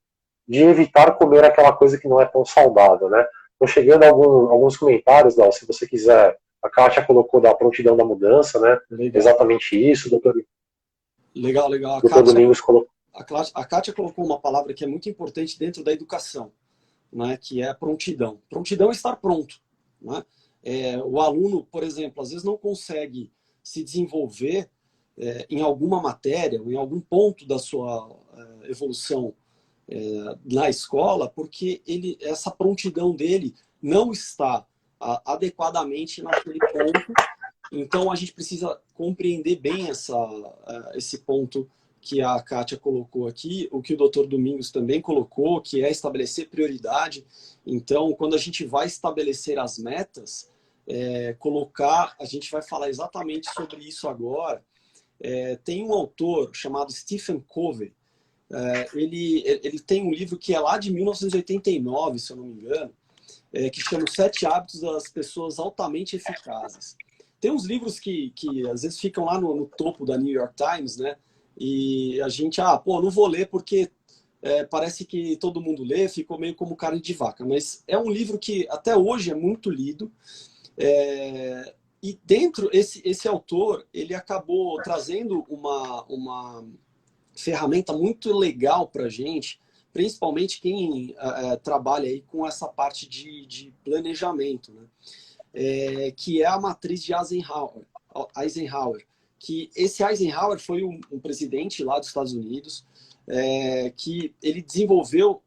de evitar comer aquela coisa que não é tão saudável, né? Estou chegando a alguns comentários, Dal, se você quiser. A Kátia colocou da prontidão da mudança, né? Legal. Exatamente isso, doutor. Legal. Doutor Domingos colocou. A Kátia colocou uma palavra que é muito importante dentro da educação, né? Que é a prontidão. Prontidão é estar pronto, né? O aluno, por exemplo, às vezes não consegue se desenvolver em alguma matéria, ou em algum ponto da sua evolução na escola, porque essa prontidão dele não está adequadamente naquele ponto. Então, a gente precisa compreender bem esse ponto que a Kátia colocou aqui, o que o Dr. Domingos também colocou, que é estabelecer prioridade. Então, quando a gente vai estabelecer as metas, a gente vai falar exatamente sobre isso agora. Tem um autor chamado Stephen Covey, ele tem um livro que é lá de 1989, se eu não me engano, que chama Os 7 Hábitos das Pessoas Altamente Eficazes. Tem uns livros que às vezes ficam lá no topo da New York Times, né? E a gente, não vou ler porque parece que todo mundo lê, ficou meio como carne de vaca. Mas é um livro que até hoje é muito lido. E dentro, esse autor, ele acabou trazendo uma ferramenta muito legal para a gente, principalmente quem trabalha aí com essa parte de planejamento, né? Que é a matriz de Eisenhower. Que esse Eisenhower foi um presidente lá dos Estados Unidos, que ele desenvolveu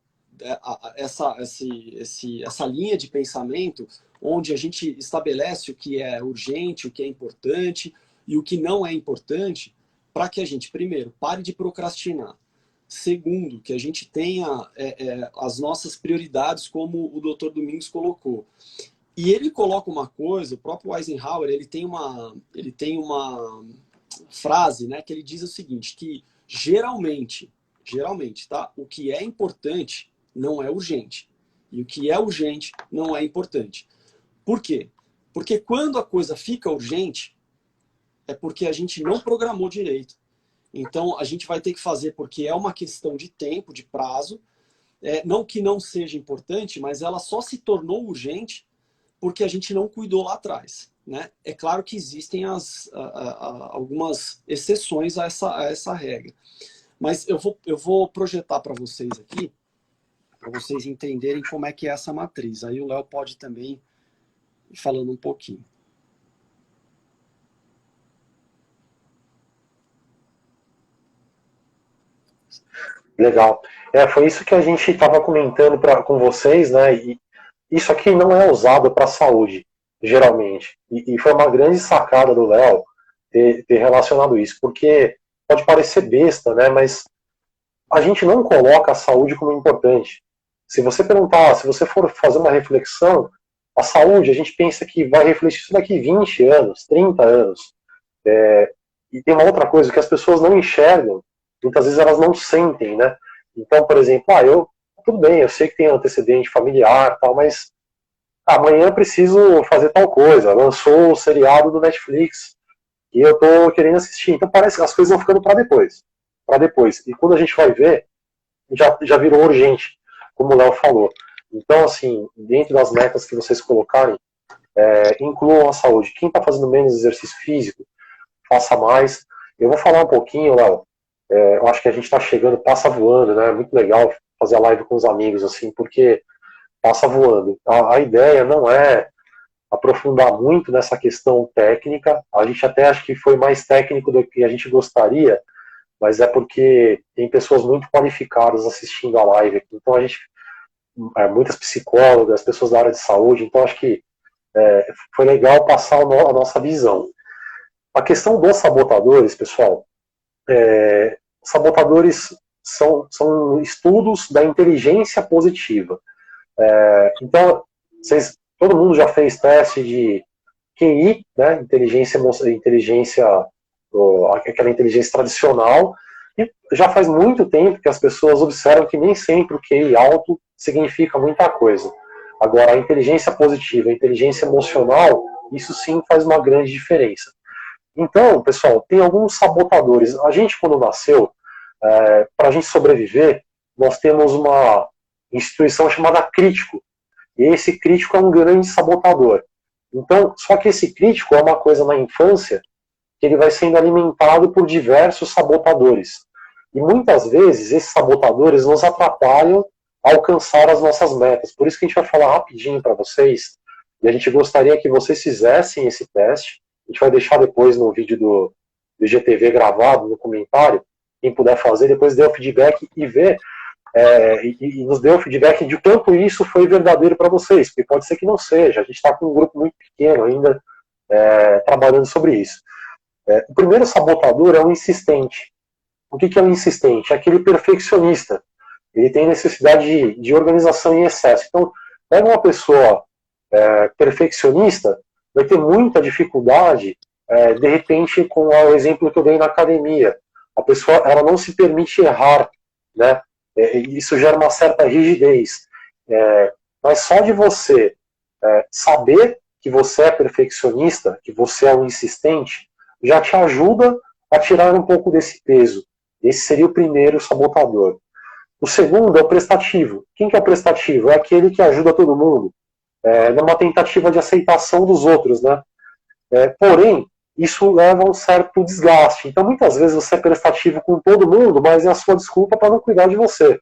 essa linha de pensamento onde a gente estabelece o que é urgente, o que é importante e o que não é importante, para que a gente, primeiro, pare de procrastinar. Segundo, que a gente tenha as nossas prioridades, como o Dr. Domingos colocou. E ele coloca uma coisa, o próprio Eisenhower, ele tem uma frase, né, que ele diz o seguinte, que geralmente, tá, o que é importante não é urgente. E o que é urgente não é importante. Por quê? Porque quando a coisa fica urgente, é porque a gente não programou direito. Então, a gente vai ter que fazer porque é uma questão de tempo, de prazo, não que não seja importante, mas ela só se tornou urgente porque a gente não cuidou lá atrás, né? É claro que existem algumas exceções a essa regra. Mas eu vou projetar para vocês aqui, para vocês entenderem como é que é essa matriz. Aí o Léo pode também ir falando um pouquinho. Legal. Foi isso que a gente estava comentando com vocês, né? E isso aqui não é usado para a saúde. geralmente. E foi uma grande sacada do Léo ter relacionado isso, porque pode parecer besta, né, mas a gente não coloca a saúde como importante. Se você perguntar, se você for fazer uma reflexão, a saúde, a gente pensa que vai refletir isso daqui 20 anos, 30 anos. E tem uma outra coisa que as pessoas não enxergam, muitas vezes elas não sentem, né? Então, por exemplo, tudo bem, eu sei que tem antecedente familiar, tal, mas amanhã eu preciso fazer tal coisa. Lançou o seriado do Netflix e eu tô querendo assistir. Então parece que as coisas vão ficando para depois. Para depois. E quando a gente vai ver, já virou urgente, como o Léo falou. Então, assim, dentro das metas que vocês colocarem, incluam a saúde. Quem está fazendo menos exercício físico, faça mais. Eu vou falar um pouquinho, Léo. Eu acho que a gente está chegando, passa voando, né? É muito legal fazer a live com os amigos, assim, porque passa voando. A ideia não é aprofundar muito nessa questão técnica. A gente até acha que foi mais técnico do que a gente gostaria, mas é porque tem pessoas muito qualificadas assistindo a live. Então a gente, muitas psicólogas, pessoas da área de saúde, então acho que foi legal passar a nossa visão. A questão dos sabotadores, pessoal, sabotadores são estudos da inteligência positiva. Então, todo mundo já fez teste de QI, né, aquela inteligência tradicional, e já faz muito tempo que as pessoas observam que nem sempre o QI alto significa muita coisa. Agora, a inteligência positiva, a inteligência emocional, isso sim faz uma grande diferença. Então, pessoal, tem alguns sabotadores. A gente, quando nasceu, para a gente sobreviver, nós temos uma instituição chamada crítico. E esse crítico é um grande sabotador. Então, só que esse crítico é uma coisa na infância que ele vai sendo alimentado por diversos sabotadores. E muitas vezes esses sabotadores nos atrapalham a alcançar as nossas metas. Por isso que a gente vai falar rapidinho para vocês, e a gente gostaria que vocês fizessem esse teste. A gente vai deixar depois no vídeo do IGTV gravado, no comentário. Quem puder fazer, depois dê o feedback e ver, e nos dê o feedback de quanto isso foi verdadeiro para vocês, porque pode ser que não seja. A gente está com um grupo muito pequeno ainda trabalhando sobre isso. O primeiro sabotador é o insistente. O que é o insistente? É aquele perfeccionista. Ele tem necessidade de organização em excesso. Então, pega uma pessoa perfeccionista, vai ter muita dificuldade, de repente, com o exemplo que eu dei na academia. A pessoa ela não se permite errar, né? Isso gera uma certa rigidez. Mas só de você saber que você é perfeccionista, que você é um insistente, já te ajuda a tirar um pouco desse peso. Esse seria o primeiro sabotador. O segundo é o prestativo. Quem que é o prestativo? É aquele que ajuda todo mundo, numa tentativa de aceitação dos outros, né? Porém, isso leva a um certo desgaste. Então, muitas vezes você é prestativo com todo mundo, mas é a sua desculpa para não cuidar de você.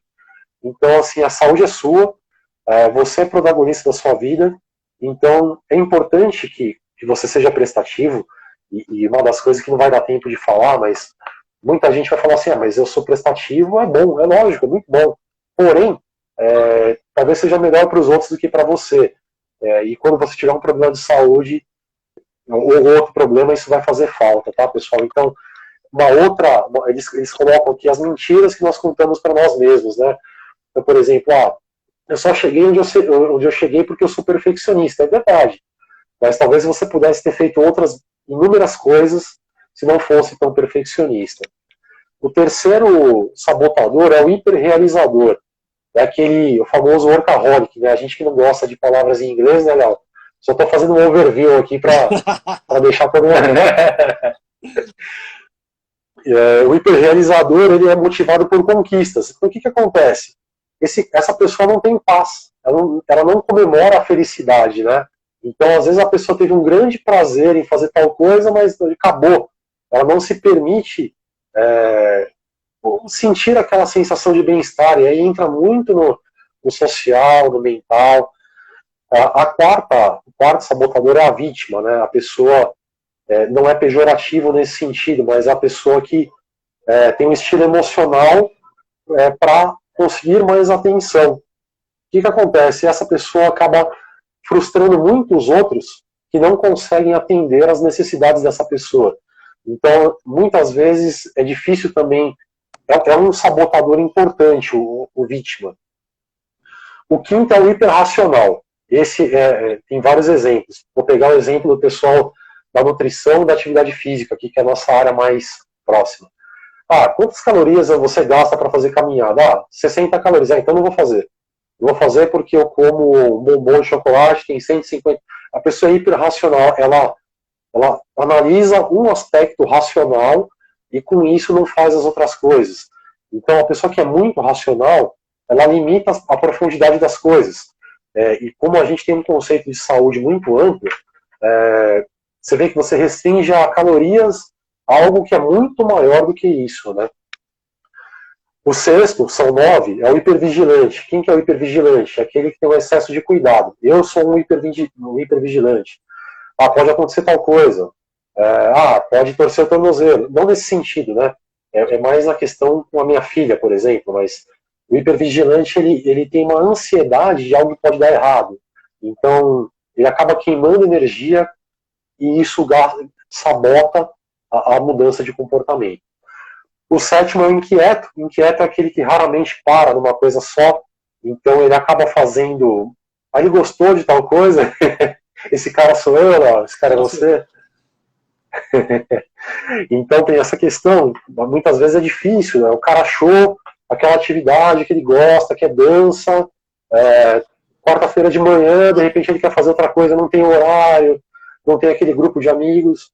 Então, assim, a saúde é sua, você é protagonista da sua vida, então é importante que você seja prestativo, e uma das coisas que não vai dar tempo de falar, mas muita gente vai falar assim, mas eu sou prestativo, é bom, é lógico, é muito bom. Porém, talvez seja melhor para os outros do que para você. E quando você tiver um problema de saúde, ou outro problema, isso vai fazer falta, tá, pessoal? Então, eles colocam aqui as mentiras que nós contamos para nós mesmos, né? Então, por exemplo, eu só cheguei onde eu cheguei porque eu sou perfeccionista, é verdade. Mas talvez você pudesse ter feito outras inúmeras coisas se não fosse tão perfeccionista. O terceiro sabotador é o hiperrealizador. É o famoso workaholic, né? A gente que não gosta de palavras em inglês, né, Léo? Só estou fazendo um overview aqui para deixar todo mundo. O hiperrealizador, ele é motivado por conquistas. Então, o que acontece? Essa pessoa não tem paz. Ela não comemora a felicidade, né? Então, às vezes, a pessoa teve um grande prazer em fazer tal coisa, mas acabou. Ela não se permite sentir aquela sensação de bem-estar. E aí entra muito no social, no mental. O quarto sabotador é a vítima, né? A pessoa não é pejorativo nesse sentido, mas é a pessoa que tem um estilo emocional para conseguir mais atenção. O que acontece? Essa pessoa acaba frustrando muito os outros que não conseguem atender às necessidades dessa pessoa. Então, muitas vezes é difícil também, é um sabotador importante o vítima. O quinto é o hiperracional. Esse tem vários exemplos. Vou pegar o exemplo do pessoal da nutrição e da atividade física, aqui, que é a nossa área mais próxima. Quantas calorias você gasta para fazer caminhada? 60 calorias. Então não vou fazer. Eu vou fazer porque eu como um bombom de chocolate, tem 150. A pessoa é hiperracional, ela analisa um aspecto racional e com isso não faz as outras coisas. Então a pessoa que é muito racional, ela limita a profundidade das coisas. E como a gente tem um conceito de saúde muito amplo, você vê que você restringe a calorias a algo que é muito maior do que isso, né? O sexto, são 9, é o hipervigilante. Quem que é o hipervigilante? Aquele que tem um excesso de cuidado. Eu sou um hipervigilante. Pode acontecer tal coisa. Pode torcer o tornozelo. Não nesse sentido, né? É mais na questão com a minha filha, por exemplo, mas o hipervigilante, ele tem uma ansiedade de algo que pode dar errado. Então, ele acaba queimando energia e isso sabota a mudança de comportamento. O sétimo é o inquieto. O inquieto é aquele que raramente para numa coisa só. Então ele acaba fazendo. Ele gostou de tal coisa. Esse cara sou eu, ó, esse cara é você. Então tem essa questão. Muitas vezes é difícil, né? O cara achou aquela atividade que ele gosta, que é dança. Quarta-feira de manhã, de repente ele quer fazer outra coisa, não tem horário, não tem aquele grupo de amigos.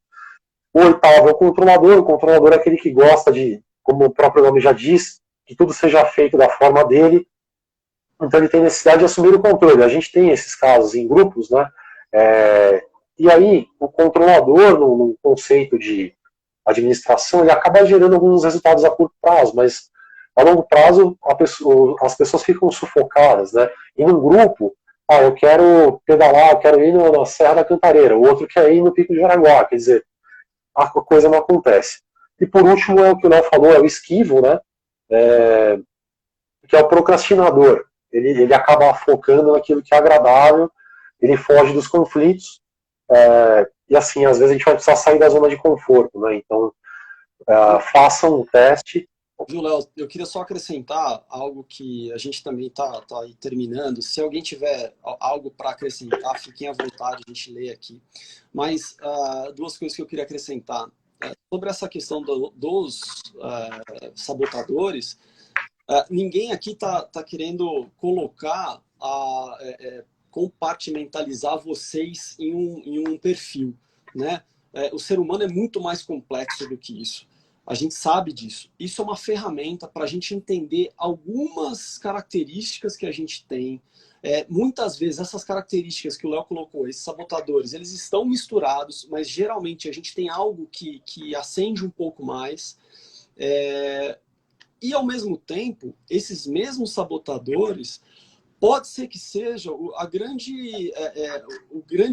O oitavo é o controlador. O controlador é aquele que gosta de, como o próprio nome já diz, que tudo seja feito da forma dele. Então ele tem necessidade de assumir o controle. A gente tem esses casos em grupos, né? E aí o controlador, no conceito de administração, ele acaba gerando alguns resultados a curto prazo, mas a longo prazo as pessoas ficam sufocadas, né? E num grupo, eu quero pedalar, eu quero ir na Serra da Cantareira, o outro quer ir no Pico de Jaraguá, quer dizer, a coisa não acontece. E por último é o que o Léo falou, é o esquivo, né? Que é o procrastinador. Ele acaba focando naquilo que é agradável, ele foge dos conflitos, e assim, às vezes a gente vai precisar sair da zona de conforto, né? Então, façam um teste. Viu, Léo? Eu queria só acrescentar algo que a gente também está aí terminando. Se alguém tiver algo para acrescentar, fiquem à vontade, a gente lê aqui. Mas duas coisas que eu queria acrescentar. Sobre essa questão dos sabotadores, ninguém aqui está querendo colocar, compartimentalizar vocês em um perfil, né? O ser humano é muito mais complexo do que isso. A gente sabe disso. Isso é uma ferramenta para a gente entender algumas características que a gente tem. Muitas vezes essas características que o Léo colocou, esses sabotadores, eles estão misturados, mas geralmente a gente tem algo que acende um pouco mais. E ao mesmo tempo, esses mesmos sabotadores pode ser que seja o grande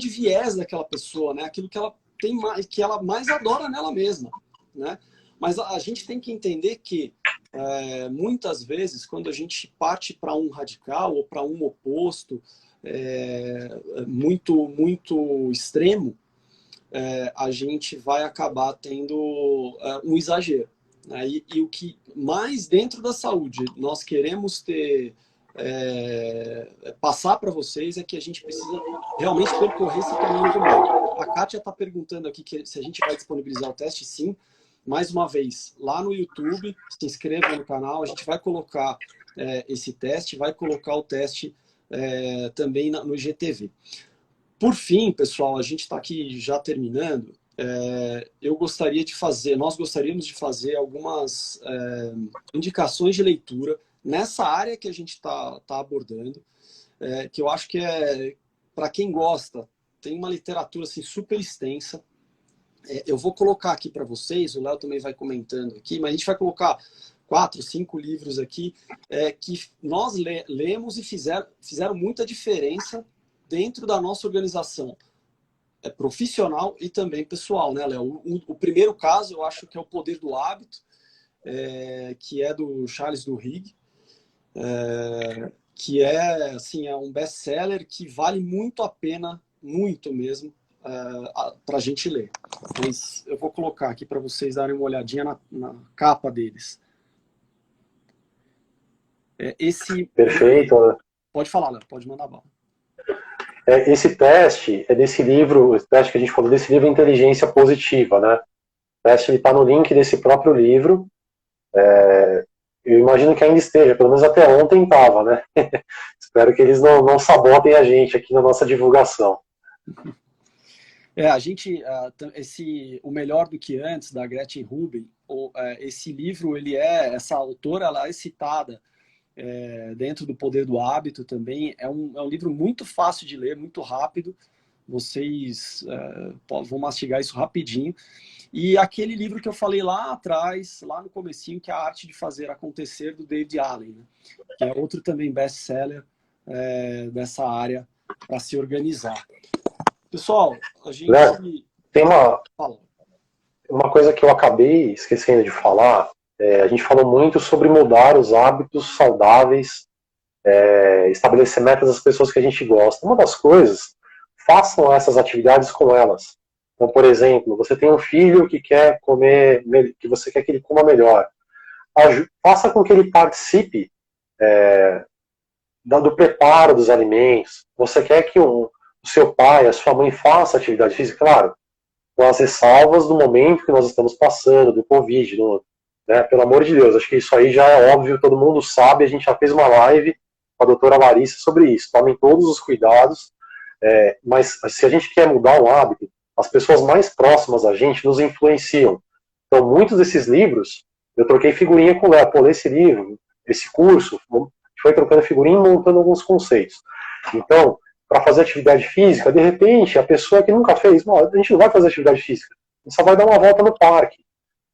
viés daquela pessoa, né? Aquilo que ela tem mais, que ela mais adora nela mesma, né? Mas a gente tem que entender que muitas vezes, quando a gente parte para um radical ou para um oposto muito, muito extremo, a gente vai acabar tendo um exagero. Né? E o que mais dentro da saúde nós queremos passar para vocês é que a gente precisa realmente percorrer esse caminho do mal. A Kátia está perguntando aqui se a gente vai disponibilizar o teste. Sim. Mais uma vez, lá no YouTube, se inscreva no canal, a gente vai colocar esse teste, vai colocar o teste também no IGTV. Por fim, pessoal, a gente está aqui já terminando. Nós gostaríamos de fazer algumas indicações de leitura nessa área que a gente está abordando, que eu acho que para quem gosta, tem uma literatura assim, super extensa. Eu vou colocar aqui para vocês, o Léo também vai comentando aqui, mas a gente vai colocar 4, 5 livros aqui que nós lemos e fizeram muita diferença dentro da nossa organização profissional e também pessoal, né, Léo? O primeiro caso, eu acho que é O Poder do Hábito, que é do Charles Duhigg, que assim, é um best-seller que vale muito a pena, muito mesmo, para a gente ler. Mas eu vou colocar aqui para vocês darem uma olhadinha na capa deles. Perfeito. Pode falar, Léo, pode mandar bala. Esse teste é desse livro, esse teste que a gente falou desse livro Inteligência Positiva, né? O teste está no link desse próprio livro. Eu imagino que ainda esteja, pelo menos até ontem estava, né? Espero que eles não sabotem a gente aqui na nossa divulgação. A gente, O Melhor do que Antes, da Gretchen Rubin, esse livro, essa autora, ela é citada dentro do Poder do Hábito também. É um livro muito fácil de ler, muito rápido. Vocês vão mastigar isso rapidinho. E aquele livro que eu falei lá atrás, lá no comecinho, que é A Arte de Fazer Acontecer, do David Allen, né? Que é outro também best-seller dessa área para se organizar. Pessoal, a gente... Tem uma coisa que eu acabei esquecendo de falar. A gente falou muito sobre mudar os hábitos saudáveis, estabelecer metas das pessoas que a gente gosta. Uma das coisas, façam essas atividades com elas. Então, por exemplo, você tem um filho que quer comer, que você quer que ele coma melhor. Faça com que ele participe do preparo dos alimentos. Você quer que o seu pai, a sua mãe faça atividade física? Claro, com as ressalvas do momento que nós estamos passando, do Covid, né? Pelo amor de Deus, acho que isso aí já é óbvio, todo mundo sabe, a gente já fez uma live com a doutora Larissa sobre isso. Tomem todos os cuidados, mas se a gente quer mudar um hábito, as pessoas mais próximas a gente nos influenciam. Então, muitos desses livros, eu troquei figurinha com o Léo. Pô, lê esse livro, esse curso, a gente foi trocando figurinha e montando alguns conceitos. Então, para fazer atividade física, de repente, a pessoa que nunca fez, a gente não vai fazer atividade física, a gente só vai dar uma volta no parque.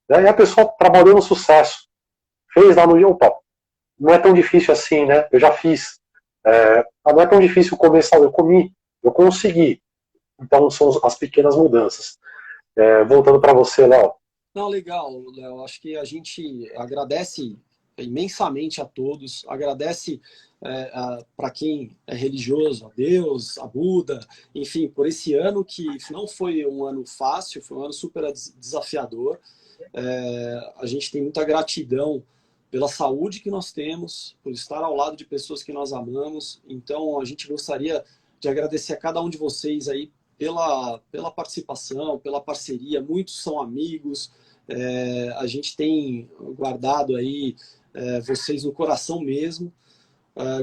Né? E a pessoa trabalhou no sucesso, fez lá no dia, opa, não é tão difícil assim, né? Eu já fiz. Não é tão difícil começar, eu comi, eu consegui. Então, são as pequenas mudanças. Voltando para você, Léo. Não, legal, Léo. Acho que a gente agradece imensamente a todos, agradece para quem é religioso, a Deus, a Buda, enfim, por esse ano que não foi um ano fácil, foi um ano super desafiador. A gente tem muita gratidão pela saúde que nós temos, por estar ao lado de pessoas que nós amamos. Então, a gente gostaria de agradecer a cada um de vocês aí pela participação, pela parceria. Muitos são amigos, a gente tem guardado aí vocês no coração mesmo.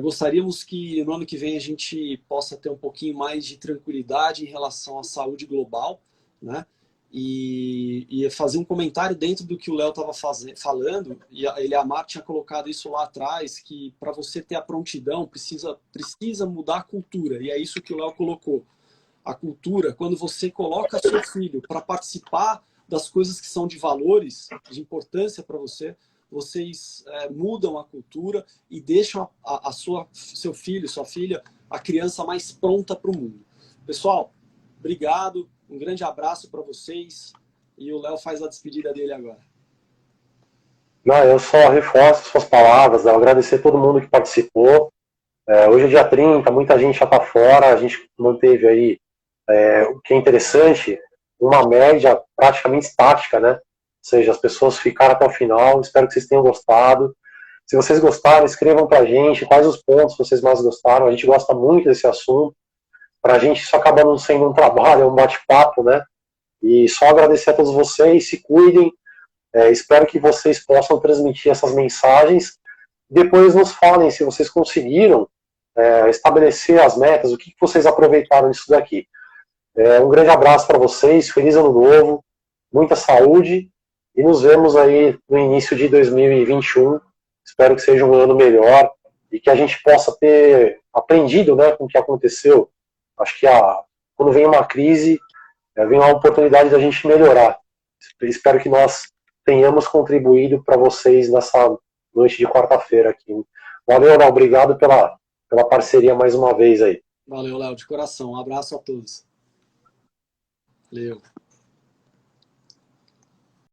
Gostaríamos que no ano que vem a gente possa ter um pouquinho mais de tranquilidade em relação à saúde global, né? E fazer um comentário dentro do que o Léo estava falando, e a Mar tinha colocado isso lá atrás, que para você ter a prontidão precisa mudar a cultura, e é isso que o Léo colocou. A cultura, quando você coloca seu filho para participar das coisas que são de valores, de importância para você, vocês mudam a cultura e deixam seu filho, sua filha, a criança mais pronta para o mundo. Pessoal, obrigado, um grande abraço para vocês e o Léo faz a despedida dele agora. Não, eu só reforço suas palavras, agradecer a todo mundo que participou. Hoje é dia 30, muita gente já está fora, a gente manteve aí, o que é interessante, uma média praticamente estática, né? Ou seja, as pessoas ficaram até o final, espero que vocês tenham gostado. Se vocês gostaram, escrevam pra gente quais os pontos vocês mais gostaram, a gente gosta muito desse assunto. Pra gente isso acaba não sendo um trabalho, é um bate-papo, né? E só agradecer a todos vocês, se cuidem, espero que vocês possam transmitir essas mensagens. Depois nos falem se vocês conseguiram estabelecer as metas, o que vocês aproveitaram disso daqui. Um grande abraço para vocês, feliz ano novo, muita saúde e nos vemos aí no início de 2021. Espero que seja um ano melhor e que a gente possa ter aprendido, né, com o que aconteceu. Acho que quando vem uma crise, vem uma oportunidade da gente melhorar. Espero que nós tenhamos contribuído para vocês nessa noite de quarta-feira aqui. Valeu, Léo, obrigado pela parceria mais uma vez aí. Valeu, Léo, de coração. Um abraço a todos. Valeu.